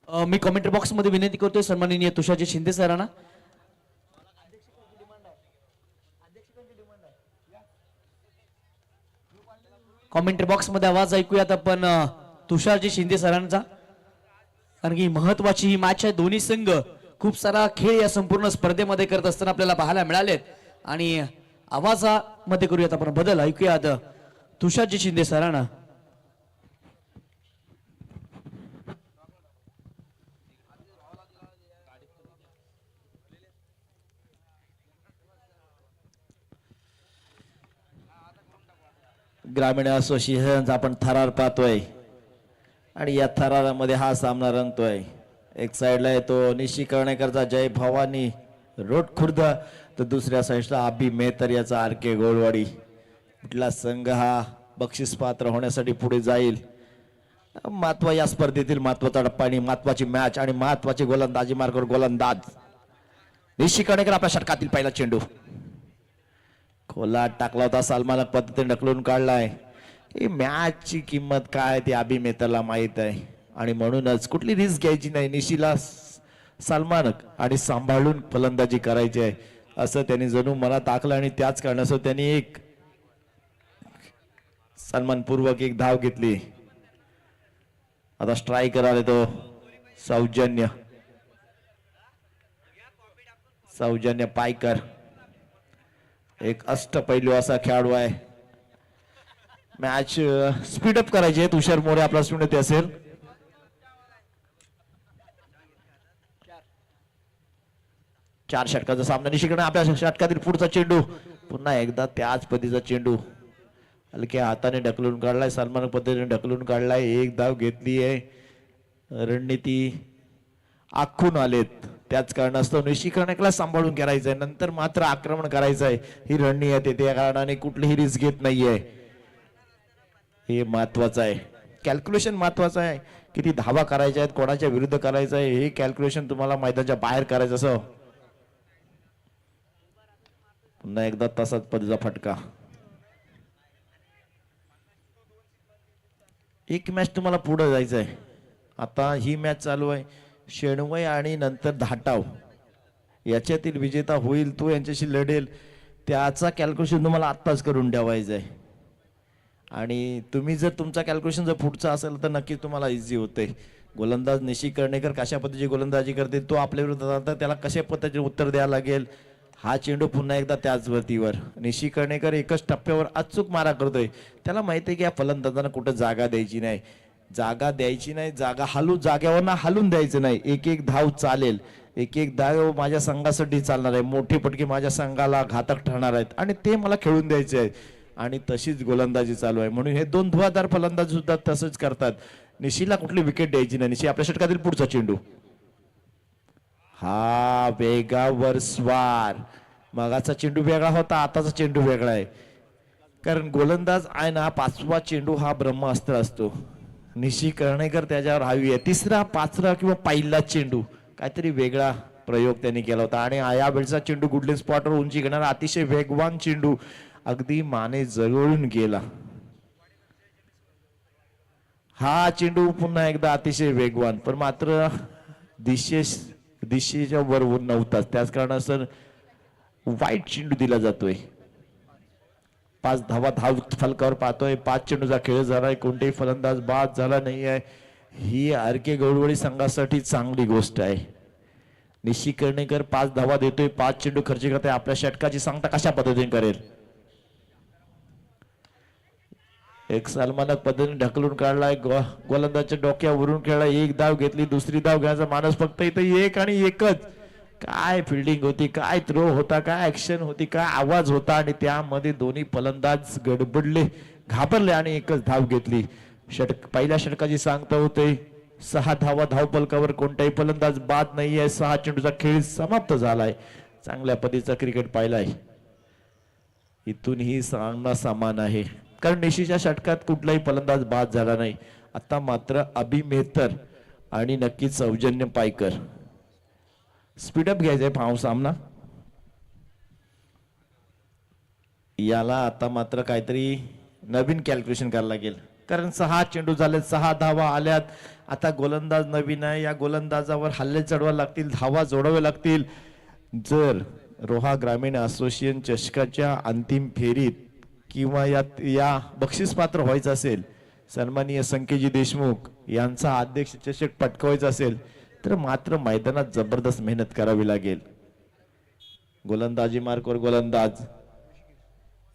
मी comment box मध्ये विनंती करतोय सन्माननीय तुषारजी शिंदे सरांना कमेंट बॉक्स मध्ये आवाज ऐकूयात आपण तुषारजी शिंदे सरांचा, कारण की महत्वाची ही मॅच आहे. दोन्ही संघ खूप सारा खेळ या संपूर्ण स्पर्धेमध्ये करत असताना आपल्याला पाहायला मिळालेत आणि आवाजामध्ये करूयात आपण बदल. ऐकूयात तुषारजी शिंदे सरांना. ग्रामीण असोसिएशन आपण थरार पाहतोय आणि या थरारामध्ये हा सामना रंगतोय. एक साइडला येतो निशी कर्णेकरचा जय भवानी रोड खुर्द, तर दुसऱ्या साईडला अभि मेहतर याचा आर के गोळवाडी. कुठला संघ हा बक्षीस पात्र होण्यासाठी पुढे जाईल, महत्व या स्पर्धेतील महत्वाचा टप्पा आणि महत्वाची मॅच आणि महत्वाची गोलंदाजी मार्गावर गोलंदाज निशी कर्णेकर. आपल्या षटकातील पहिला चेंडू खोला टाकला होता, सलमानक पद्धतीने ढकलून काढलाय. ही मॅचची किंमत काय ती अभि मेहतरला माहित आहे आणि म्हणूनच कुठली रिस्क घ्यायची नाही. निशीला सलमानक आणि सांभाळून फलंदाजी करायची आहे असं त्यांनी जणू मनात आखलं आणि त्याच कारणासह त्यांनी एक सन्मानपूर्वक एक धाव घेतली. आता स्ट्रायकर आले तो सौजन्य पायकर, एक अष्टपैलू असा खेळाडू आहे. मॅच स्पीडअप करायची आहे. तुषार मोरे आपला सुनते असेल. चार षटकाचा सामना निशिकडे आपल्या षटकातील पुढचा चेंडू पुन्हा एकदा त्याच पद्धतीचा चेंडू हलक्या हाताने ढकलून काढलाय, सलमान पद्धतीने ढकलून काढलाय. एक धाव घेतली आहे. रणनीती आखून आलेत, त्याच कारणास्तव निशी कर्णेकरला सांभाळून करायचंय, नंतर मात्र आक्रमण करायचंय ही रणनीती. त्या कारणाने कुठलीही रिस्क घेत नाहीये. हे महत्वाचं आहे. कॅल्क्युलेशन महत्वाचं आहे. किती धावा करायच्या आहेत, कोणाच्या विरुद्ध करायचं आहे हे कॅल्क्युलेशन तुम्हाला मैदानाच्या बाहेर करायचं असं. पुन्हा एकदा तसाच पद्धतीचा फटका. एक मॅच तुम्हाला पुढे जायचं आहे. आता ही मॅच चालू आहे. शेणवय आणि नंतर धाटाव याच्यातील विजेता होईल तो यांच्याशी लढेल. त्याचा कॅल्क्युलेशन तुम्हाला आत्ताच करून ठेवायचं आहे आणि तुम्ही जर तुमचा कॅल्क्युलेशन जर पुढचा असेल तर नक्कीच तुम्हाला इझी होते. गोलंदाज निशी कर्णेकर कशा पद्धतीची गोलंदाजी करते, तो आपल्या विरुद्ध त्याला कशा पद्धतीचे उत्तर द्यावं लागेल. हा चेंडू पुन्हा एकदा त्याच वरतीवर. निशी कर्णेकर एकच टप्प्यावर अचूक मारा करतोय. त्याला माहिती आहे की या फलंदाजांना कुठं जागा द्यायची नाही, जागा जाग्यावर हलून द्यायचं नाही. एक एक धाव चालेल, एक एक धाव माझ्या संघासाठी चालणार आहे. मोठी पटकी माझ्या संघाला घातक ठरणार आहेत आणि ते मला खेळून द्यायचे आहे आणि तशीच गोलंदाजी चालू आहे. म्हणून हे दोन धुवाधार फलंदाज सुद्धा तसंच करतात. निशीला कुठली विकेट द्यायची नाही. निशी आपल्या षटकातील पुढचा चेंडू. हा वेगावर स्वार. मगाचा चेंडू वेगळा होता, आताचा चेंडू वेगळा आहे. कारण गोलंदाज आहे ना, पाचवा चेंडू हा ब्रह्मास्त्र असतो. निशी कर्णेकर त्याच्यावर हवी आहे. तिसरा, पाचवा किंवा पहिला चेंडू काहीतरी वेगळा प्रयोग त्यांनी केला होता आणि या वेळचा चेंडू गुडलिन स्पॉटवर उंची घेणारा अतिशय वेगवान चेंडू अगदी माने जवळून गेला. हा चेंडू पुन्हा एकदा अतिशय वेगवान, पण मात्र दिशेच्या वर नव्हताच. त्याच कारणास्तव वाईट चेंडू दिला जातोय. 5 धावा धाव फलकावर पाहतोय. 5 चेंडूचा खेळ झालाय, कोणतेही फलंदाज बाद झाला नाही आहे. ही आर के गवळवडी संघासाठी चांगली गोष्ट आहे. निशी कर्णेकर 5 धावा देतोय, 5 चेंडू खर्च करतोय. आपल्या षटकाची सांगता कशा पद्धतीने करेल. एक सलमानक पद्धतीने ढकलून काढलाय, गोलंदाजच्या डोक्यावरून खेळला. एक धाव घेतली, दुसरी धाव घ्यायचा मानस फक्त इथं एक आणि एकच. काय फिल्डिंग होती, काय थ्रो होता, काय ऍक्शन होती, काय आवाज होता आणि त्यामध्ये दोन्ही फलंदाज गडबडले, घाबरले आणि एकच धाव घेतली. पहिल्या षटकाची सांगता होते 6 धावा धाव फलकावर, कोणताही फलंदाज बाद नाहीये. 6 चेंडूचा खेळ समाप्त झालाय. चांगल्या पद्धतीचा क्रिकेट पाहिलाय. इथून ही सामना समान आहे कारण निशीच्या षटकात कुठलाही फलंदाज बाद झाला नाही. आता मात्र अभि मेहतर आणि नक्कीच सौजन्य पायकर. स्पीडअप घ्यायचंय पाव सामना. याला आता मात्र काहीतरी नवीन कॅल्क्युलेशन करायला लागेल. कारण 6 चेंडू झाले, 6 धावा आल्यात. आता गोलंदाज नवीन आहे, या गोलंदाजावर हल्ले चढवावे लागतील, धावा जोडावे लागतील. जर रोहा ग्रामीण असोसिएशन चषकाच्या अंतिम फेरीत किंवा या बक्षीस पात्र व्हायचं असेल, सन्माननीय संकेजी देशमुख यांचा अध्यक्ष चषक पटकावायचा असेल, तर मात्र मैदानात जबरदस्त मेहनत करावी लागेल. गोलंदाजी मार्कवर गोलंदाज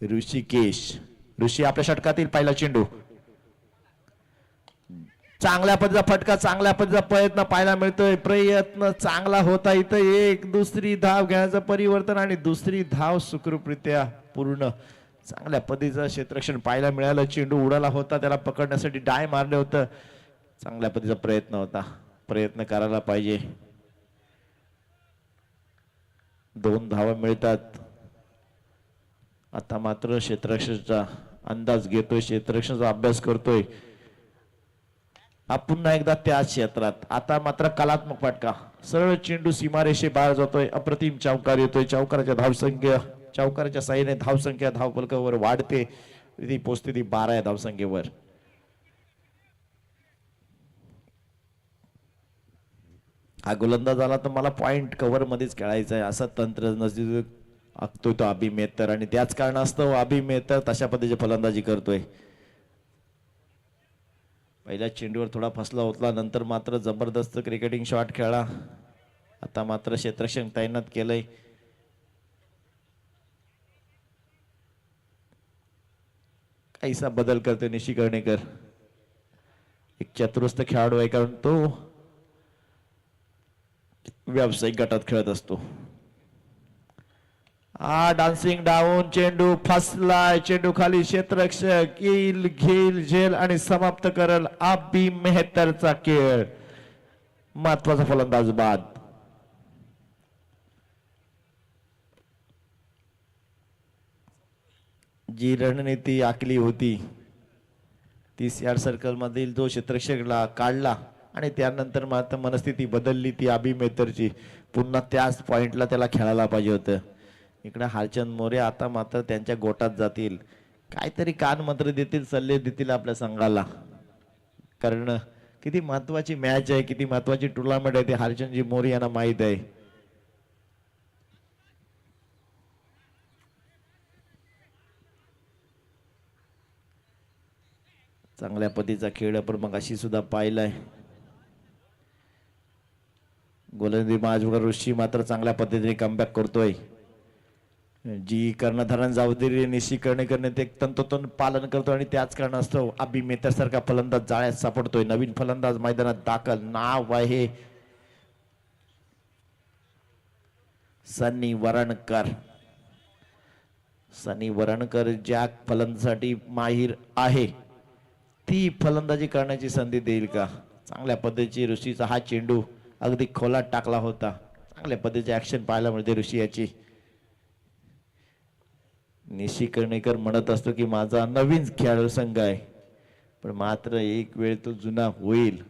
ऋषिकेश. ऋषी आपल्या षटकातील पहिला चेंडू, चांगल्या पद्धतीचा फटका, चांगल्या पद्धतीचा प्रयत्न पाहायला मिळतोय. प्रयत्न चांगला होता, इथं एक दुसरी धाव घेण्याचं परिवर्तन आणि दुसरी धाव सुखरूपरित्या पूर्ण. चांगल्या पद्धतीचं क्षेत्ररक्षण पाहायला मिळालं. चेंडू उडाला होता, त्याला पकडण्यासाठी डाय मारले होतं. चांगल्या पद्धतीचा प्रयत्न होता, प्रयत्न करायला पाहिजे. 2 धावा मिळतात. आता मात्र क्षेत्ररक्षणाचा अंदाज घेतोय, क्षेत्ररक्षणाचा अभ्यास करतोय. पुन्हा एकदा त्या क्षेत्रात आता मात्र कलात्मक फटका, सरळ चेंडू सीमारेषे बाहेर जातोय. अप्रतिम चौकार येतोय. चौकाराच्या साह्याने धावसंख्या धावफलकावर वाढते, ती पोचते ती 12 या धावसंख्येवर. हा गोलंदाज आला तर मला पॉइंट कव्हर मध्येच खेळायचा आहे असं तंत्र आखतोय तो अभि मेहतर, आणि त्याच कारणास्तव अभि मेहतर तशा पद्धतीची फलंदाजी करतोय. पहिल्या चेंडूवर थोडा फसला होता, नंतर मात्र जबरदस्त क्रिकेटिंग शॉट खेळला. आता मात्र क्षेत्ररक्षण तैनात केलंय. काहीसा बदल करतोय निशी कर्णेकर. एक चतुरस्र खेळाडू आहे, कारण तो व्यावसायिक गटात खेळत असतो. डान्सिंग डाऊन, चेंडू फसलाय, चेंडू खाली, क्षेत्ररक्षक येईल, घेईल झेल आणि समाप्त करल. अभि मेहतरचा खेळ, महत्वाचा फलंदाज बाद. जी रणनीती आखली होती ती यार्ड सर्कल मधील जो क्षेत्ररक्षकला काढला आणि त्यानंतर मात्र मनस्थिती बदलली ती अभि मेहतरची. पुन्हा त्याच पॉइंटला त्याला खेळायला पाहिजे होतं. इकडे हालचंद मोरे आता मात्र त्यांच्या गोटात जातील, काहीतरी कान मंत्र देतील, सल्ले देतील आपल्या संघाला. कारण किती महत्वाची मॅच आहे, किती महत्वाची टुर्नामेंट आहे ते हालचंदजी मोरे यांना माहित आहे. चांगल्या पद्धतीचा खेळ आपण मग अशी सुद्धा पाहिलाय. गोलंदाजी माजूर ऋषी मात्र चांगल्या पद्धतीने कमबॅक करतोय. जी कर्णधारांना जबाबदारी निशी कर्णेकरने ते तंतोतंत पालन करतो आणि त्याच कारणास्तव अभि मेहतर सारखा फलंदाज जाळ्यात सापडतोय. नवीन फलंदाज मैदानात दाखल, नाव आहे सनी वरणकर. सनी वरणकर ज्या फलंदाजासाठी माहीर आहे ती फलंदाजी करण्याची संधी देईल का? चांगल्या पद्धतीची ऋषीचा हा चेंडू अगदी खोलात टाकला होता. चांगल्या पद्धतीची ऍक्शन पाहायला मिळते ऋषी याची. निशी कर्णेकर म्हणत असतो की माझा नवीन खेळाडू संघ आहे, पण मात्र एक वेळ तो जुना होईल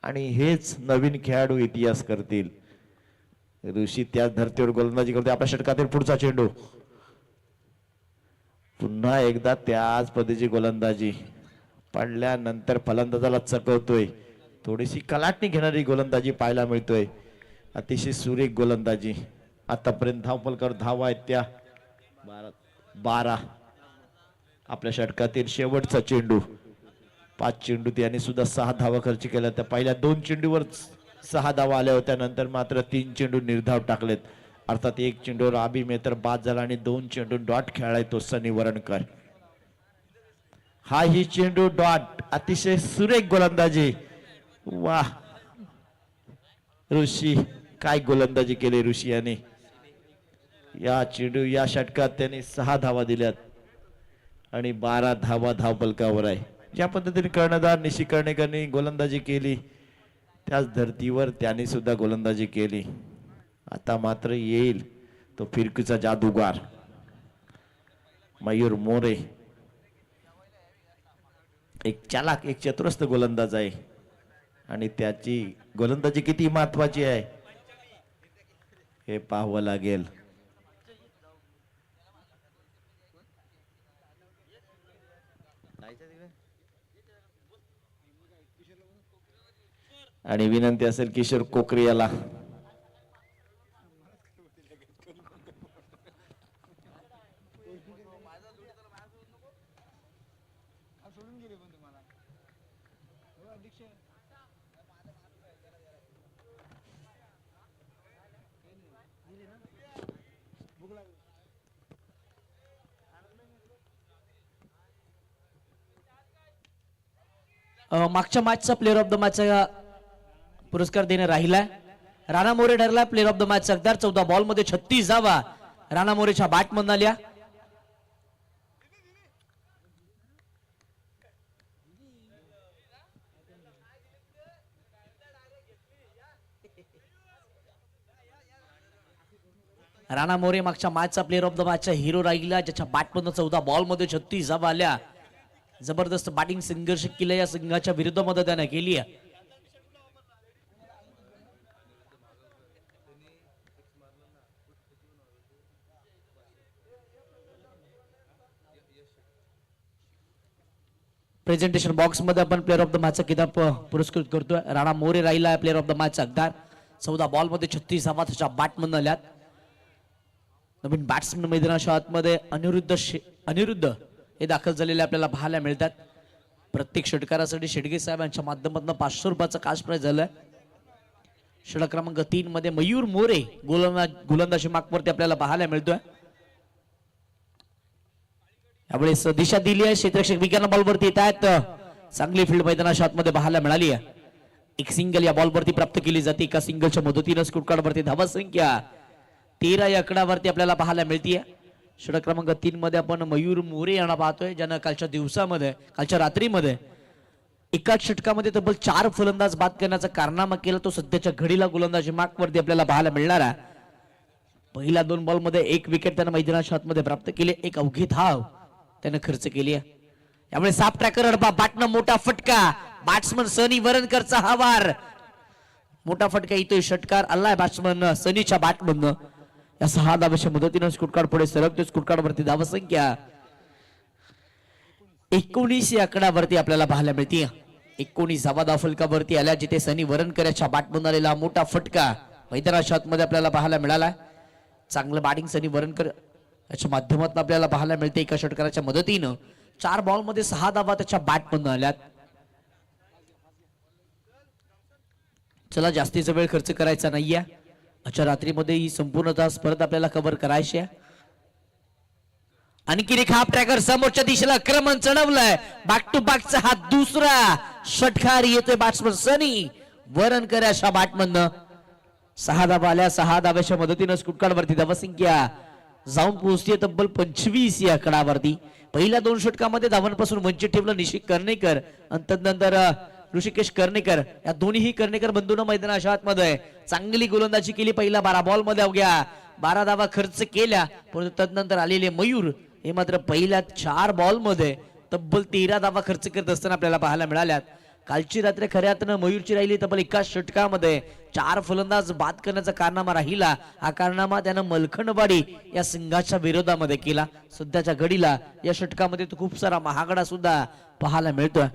आणि हेच नवीन खेळाडू इतिहास करतील. ऋषी त्याच धर्तीवर गोलंदाजी करते. आपल्या षटकातील पुढचा चेंडू, पुन्हा एकदा त्याच पद्धतीची गोलंदाजी. पडल्यानंतर फलंदाजाला चकवतोय. थोडीशी कलाटणी घेणारी गोलंदाजी पाहायला मिळतोय. अतिशय सुरेख गोलंदाजी. आतापर्यंत धावफलकावर धावा आहेत त्या 12. आपल्या षटकातील शेवटचा चेंडू, 5 चेंडू त्याने सुद्धा 6 धावा खर्च केल्या. त्या पहिल्या 2 चेंडूवर 6 धावा आल्या होत्या, नंतर मात्र 3 चेंडू निर्धाव टाकलेत. अर्थात 1 चेंडूवर अभि मेहतर बाद झाला आणि 2 चेंडू डॉट खेळाय तो सनी वरणकर. हा ही चेंडू डॉट, अतिशय सुरेख गोलंदाजी. वाह ऋषी, काय गोलंदाजी केली ऋषी याने. या चेंडू या षटकात त्याने 6 धावा दिल्यात आणि 12 धावा धावफलकावर आहे. ज्या पद्धतीने कर्णधार निशी कर्णेकरने गोलंदाजी केली त्याच धर्तीवर त्याने सुद्धा गोलंदाजी केली. आता मात्र येईल तो फिरकीचा जादूगार मयूर मोरे. एक चालाक, एक चतुरस्र गोलंदाज आहे आणि त्याची गोलंदाजी किती महत्वाची आहे हे पाहावं लागेल. आणि विनंती असेल किशोर कोकरे याला. मागच्या मॅचचा प्लेअर ऑफ द मॅचचा पुरस्कार देणे राहिलाय. राणा मोरे ठरला प्लेअर ऑफ द मॅच चकदार. 14 बॉल मध्ये 36 धावा राणा मोरेच्या बॅट मधून आल्या. राणा मोरे मागच्या मॅचचा प्लेअर ऑफ द मॅचचा हिरो राहिला, ज्याच्या बॅट मधून 14 बॉल मध्ये 36 धावा आल्या. जबरदस्त बॅटिंग संघर्ष केला या संघाच्या विरुद्धामध्ये त्याने केली आहे. प्रेझेंटेशन बॉक्स मध्ये आपण प्लेअर ऑफ द मॅचचा किताब पुरस्कृत करतोय. राणा मोरे राहिला प्लेअर ऑफ द मॅचचा हकदार. 14 बॉल मध्ये 36 धावा त्याच्या बॅटमधून आल्यात. नवीन बॅट्समन मैदानाच्या आतमध्ये अनिरुद्ध हे दाखल झालेले आपल्याला पाहायला मिळतात. प्रत्येक षटकारासाठी शेडगे साहेब यांच्या माध्यमातून 500 रुपयाचा काश प्राइज झालाय. षटक क्रमांक 3 मध्ये मयूर मोरे गोलंदाजी मार्कवरती आपल्याला पाहायला मिळतोय. यावेळेस दिशा दिली आहे. क्षेत्ररक्षक विकेट बॉलवरती येत आहेत. चांगली फील्ड मैदानाच्या आतमध्ये पाहायला मिळाली आहे. एक सिंगल या बॉलवरती प्राप्त केली जाते. एका सिंगलच्या मदतीने स्कोर कार्डवरती धावा संख्या 13 या आकड्यावरती आपल्याला पाहायला मिळतीये. षटक क्रमांक 3 मध्ये आपण मयूर मोरे यांना पाहतोय, ज्यानं कालच्या रात्रीमध्ये एकाच षटकामध्ये तब्बल 4 फलंदाज बाद करण्याचा कारनामा केला. तो सध्याच्या घडीला गोलंदाजी मार्कवरती आपल्याला पाहायला मिळणार आहे. पहिल्या 2 बॉल मध्ये 1 विकेट त्यानं मैदानाच्या आतमध्ये प्राप्त केली. एक अवघी धाव त्यानं खर्च केली आहे. यामुळे साफ ट्रॅकर अडबा बॅटनं मोठा फटका. बॅट्समन सनी वरणकरचा हा वार. मोठा फटका येतोय. षटकार आलाय बॅट्समन सनीच्या बॅटमधनं. या 6 धावेच्या मदतीनं स्कोर कार्ड पुढे सरकतो. स्कोर कार्ड वरती धावा संख्या 19 या आकड्यावरती आपल्याला पाहायला मिळते. 19 धावा धाव फलकावरती आल्या, जिथे सनी वरणकर याच्या बॅटमधून आलेला मोठा फटका मैदानाच्या आतमध्ये आपल्याला पाहायला मिळाला. चांगलं बॅटिंग सनी वरणकर याच्या माध्यमातून आपल्याला पाहायला मिळते. एका षटकाराच्या मदतीनं 4 बॉल मध्ये 6 धावा त्याच्या बॅटमधून आल्यात. चला जास्तीचा वेळ खर्च करायचा नाहीये. आजच्या रात्रीमध्ये ही संपूर्णतः स्पर्धा आपल्याला कव्हर करायची आहे. आणखी एक हाफ ट्रॅकर समोरच्या दिशेला आक्रमण चढवलंय. बॅक टू बॅकचा हा दुसरा षटकार येतोय बॅट्समन सनी वरणकर याच्या बॅटमधनं. 6 धावा आल्या. 6 धाव्याच्या मदतीनं स्कोर कार्ड वरती धावा संख्या जाऊन पोहोचते तब्बल 25 या आकडावरती. पहिल्या 2 षटकामध्ये धावांपासून वंचित ठेवलं निशित कर्णेकर आणि तदनंतर ऋषिकेश कर्णेकर. या दोन्ही कर्णेकर बंधूंना मैदानाच्या आतमध्ये चांगली गोलंदाजी केली. पहिल्या 12 बॉल मध्ये अवघ्या 12 धावा खर्च केल्या. परंतु तदनंतर आलेले मयूर हे मात्र पहिल्या 4 बॉल मध्ये तब्बल 13 धावा खर्च करत असताना आपल्याला पाहायला मिळाल्यात. कालची रात्र खऱ्यातनं मयूरची राहिली तब्बल एकाच षटकामध्ये 4 फलंदाज बाद करण्याचा कारनामा राहिला. हा कारनामा त्यानं मलखणवाडी या संघाच्या विरोधामध्ये केला. सध्याच्या घडीला या षटकामध्ये तो खूप सारा महागडा सुद्धा पाहायला मिळतोय.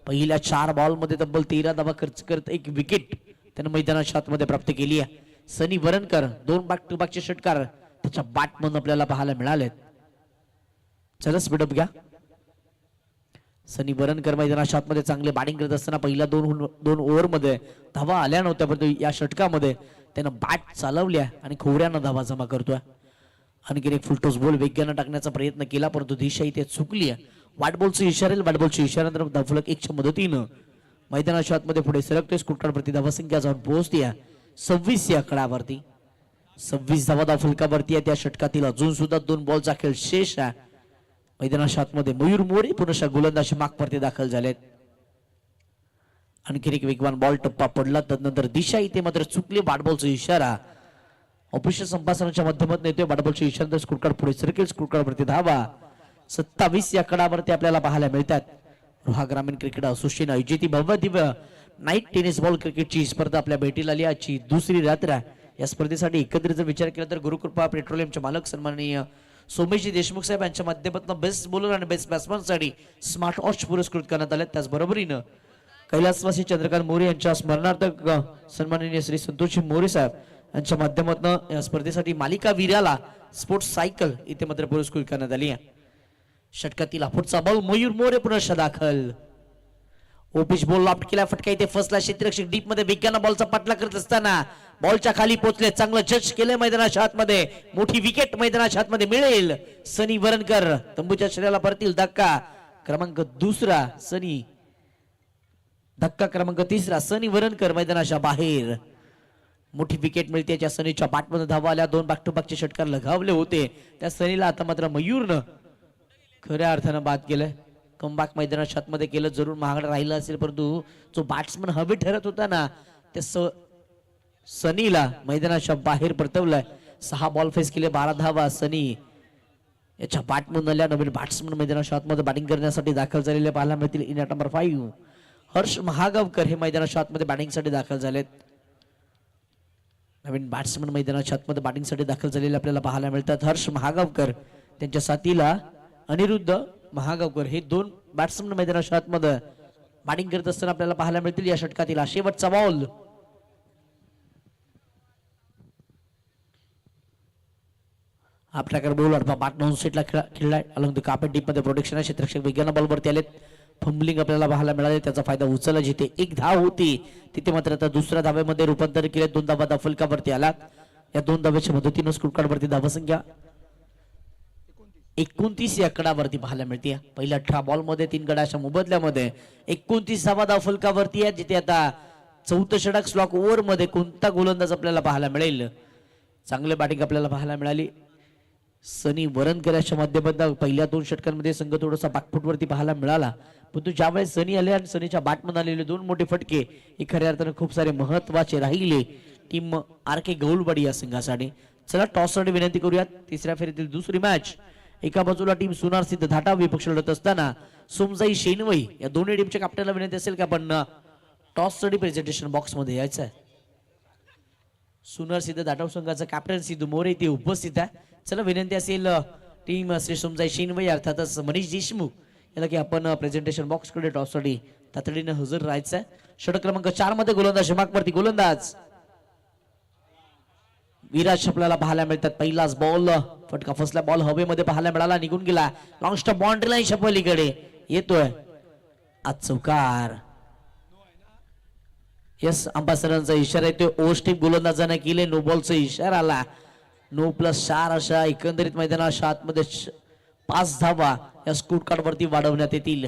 पहिल्या 4 बॉल मध्ये तब्बल 13 धावा खर्च करत 1 विकेट त्यानं मैदानाच्या आतमध्ये प्राप्त केली आहे. सनी वरणकर 2 बॅक टू बॅकचे षटकार त्याच्या बॅटमधून आपल्याला पाहायला मिळालेत. चला स्पीडअप घ्या. सनी वरणकर मैदानाच्या आतमध्ये चांगले बॅटिंग करत असताना पहिल्या 2 ओव्हर मध्ये धावा आल्या नव्हत्या, परंतु या षटकामध्ये त्यानं बॅट चालवल्या आणि खोवऱ्यानं धावा जमा करतोय. आणखी एक फुलटॉस बॉल वेगानं टाकण्याचा प्रयत्न केला, परंतु दिशा इथे चुकली आहे. वाट बॉलचे इशाऱ्यानंतर धावफलक 1च्या मदतीनं मैदानाच्या आतमध्ये पुढे सरकतोय. स्कोर कार्ड वरती धावा संख्या जाऊन पोहोचते 26 या आकड्यावरती. 26 धावा धावफलकावरती आहे. त्या षटकातील अजून सुद्धा 2 बॉलचा खेळ शेष आहे. मैदानाच्या आतमध्ये मयूर मोरे पुन्हा गोलंदाजी मार्कवरती दाखल झालेत. आणखी एक वेगवान बॉल टप्पा पडला. तदनंतर दिशा इथे मात्र चुकली. बॅटबॉलचा इशारा ऑफिशियल संभाषणाच्या माध्यमातून येतोय. बॅटबॉलच्या इशारा स्कोर कार्ड पुढे सरकेल. स्कोर कार्ड वरती धावा 27 या आकड्यावरती आपल्याला पाहायला मिळतात. रोहा ग्रामीण क्रिकेट असोसिएशन आयोजित भव्य दिव्य नाईट टेनिस बॉल क्रिकेटची स्पर्धा आपल्या भेटीला आली. आजची दुसरी रात्र आहे. या स्पर्धेसाठी एकत्रित जर विचार केला तर गुरुकृपा पेट्रोलियमचे मालक सन्माननीय सोमेशजी देशमुख साहेब यांच्या माध्यमातून बेस्ट बॉलर आणि बेस्ट बॅट्समन साठी स्मार्ट वॉच पुरस्कृत करण्यात आले. त्याचबरोबरीनं कैलासवासी चंद्रकांत मोरे यांच्या स्मरणार्थ सन्माननीय श्री संतोषजी मोरे साहेब यांच्या माध्यमातून या स्पर्धेसाठी मालिका वीराला स्पोर्ट्स सायकल इथे मात्र पुरस्कृत करण्यात आली आहे. षटकातील पुढचा बॉल मयूर मोरे पुनश्च दाखल. ओपिश बॉल लॉफ्ट केला, फटका इथे फसला. क्षेत्ररक्षक डीप मध्ये बिग्याना बॉलचा पाठला करत असताना बॉलच्या खाली पोहोचले. चांगलं जज केले मैदानाच्या आतमध्ये. मोठी विकेट मैदानाच्या आतमध्ये मिळेल. सनी वरणकर तंबूच्या शरीराला परतील. धक्का क्रमांक दुसरा सनी. धक्का क्रमांक तिसरा सनी वरणकर मैदानाच्या बाहेर. मोठी विकेट मिळते. त्याच्या सनीच्या बॅटमध्ये धावा आल्या. 2 बॅक टू बॅकचे षटकार लगावले होते. त्या सनीला आता मात्र मयूरनं खऱ्या अर्थानं बाद केलंय. कमबॅक मैदानाच्या आतमध्ये केलं. जरूर महागडं राहिलं असेल, परंतु जो बॅट्समन हवे ठरत होता ना त्या सनीला मैदानाच्या बाहेर परतवलंय. 6 बॉल फेस केले, 12 धावा. सनी याच्या बॅटमधून आल्या. नवीन बॅट्समन मैदानाच्या आतमध्ये बॅटिंग करण्यासाठी दाखल झालेले पाहायला मिळतील. In at number 5 Harsh Mahagaonkar हे मैदानाच्या आतमध्ये बॅटिंगसाठी दाखल झालेत. नवीन बॅट्समन मैदानाच्या आतमध्ये बॅटिंगसाठी दाखल झालेले आपल्याला पाहायला मिळतात. हर्ष महागावकर त्यांच्या साथीला अनिरुद्ध महागावकर हे 2 बॅट्समन मैदानाच्या आतमध्ये बॅटिंग करत असताना आपल्याला पाहायला मिळतील. या षटकातील शेवटचा बॉल. हा प्रकार बॉल अडपा बॅट नॉन सेटला खेळलाय. अलॉंग द कार्पेट डीप मध्ये प्रोटेक्शन आहे. क्षेत्ररक्षक विज्ञान बॉलवरती आलेत. फंबलिंग आपल्याला पाहायला मिळाले. त्याचा फायदा उचलला. जिथे 1 धाव होती तिथे मात्र आता दुसऱ्या धावेमध्ये रूपांतर केले. 2 धावा फलकावरती आला. या 2 धाव्याच्या मदतीनं स्कोर कार्डवरती धावा संख्या 29 या कडावरती पाहायला मिळते. पहिल्या 18 बॉल मध्ये 3 गडाच्या मोबदल्यामध्ये 29 धावा फलकावरती आहे. जिथे आता 4थं षटक स्लॉक ओव्हर मध्ये कोणता गोलंदाज आपल्याला पाहायला मिळेल. चांगले बॅटिंग आपल्याला पाहायला मिळाली. सनी वरणकरच्या माध्यमातून पहिल्या 2 षटकांमध्ये संघ थोडासा बॅकफुटवरती पाहायला मिळाला, परंतु ज्यावेळेस सनी आले आणि सनीच्या बॅटमध्ये आलेले 2 मोठे फटके हे खऱ्या अर्थाने खूप सारे महत्वाचे राहिले टीम आर.के. गौलवाडी या संघासाठी. चला टॉससाठी विनंती करूयात. तिसऱ्या फेरीतील दुसरी मॅच. एका बाजूला टीम सुनार सिद्ध धाटा विपक्ष लढत असताना सोमजाई शेनवई या दोन्ही टीमच्या कॅप्टनला विनंती असेल की आपण टॉससाठी प्रेझेंटेशन बॉक्स मध्ये यायचं आहे. सुनार सिद्ध धाटाव संघाचा कॅप्टन सिद्धू मोरे इथे उपस्थित आहे. चला विनंती असेल टीम श्री सोमजाई शेनवई अर्थातच मनीष देशमुख याला की आपण प्रेझेंटेशन बॉक्स कडे टॉससाठी तातडीने हजर राहायचं आहे. षटक क्रमांक 4 मध्ये गोलंदाज मागवरती गोलंदाज विराज आपल्याला पाहायला मिळतात. पहिलाच बॉल फटका फसला. बॉल हवेमध्ये पाहायला मिळाला, निघून गेला. लॉंग स्टॉप बाउंड्री लाईन पलीकडे येतोय. आज चौकार. यस अंपासरांचा इशारा येतोय. ओस्टिप गोलंदाजाने केले. नो बॉलचा इशारा आला. 9+4 अशा एकंदरीत मैदानाच्या आतमध्ये 5 धावा या स्कोर कार्ड वरती वाढवण्यात येतील.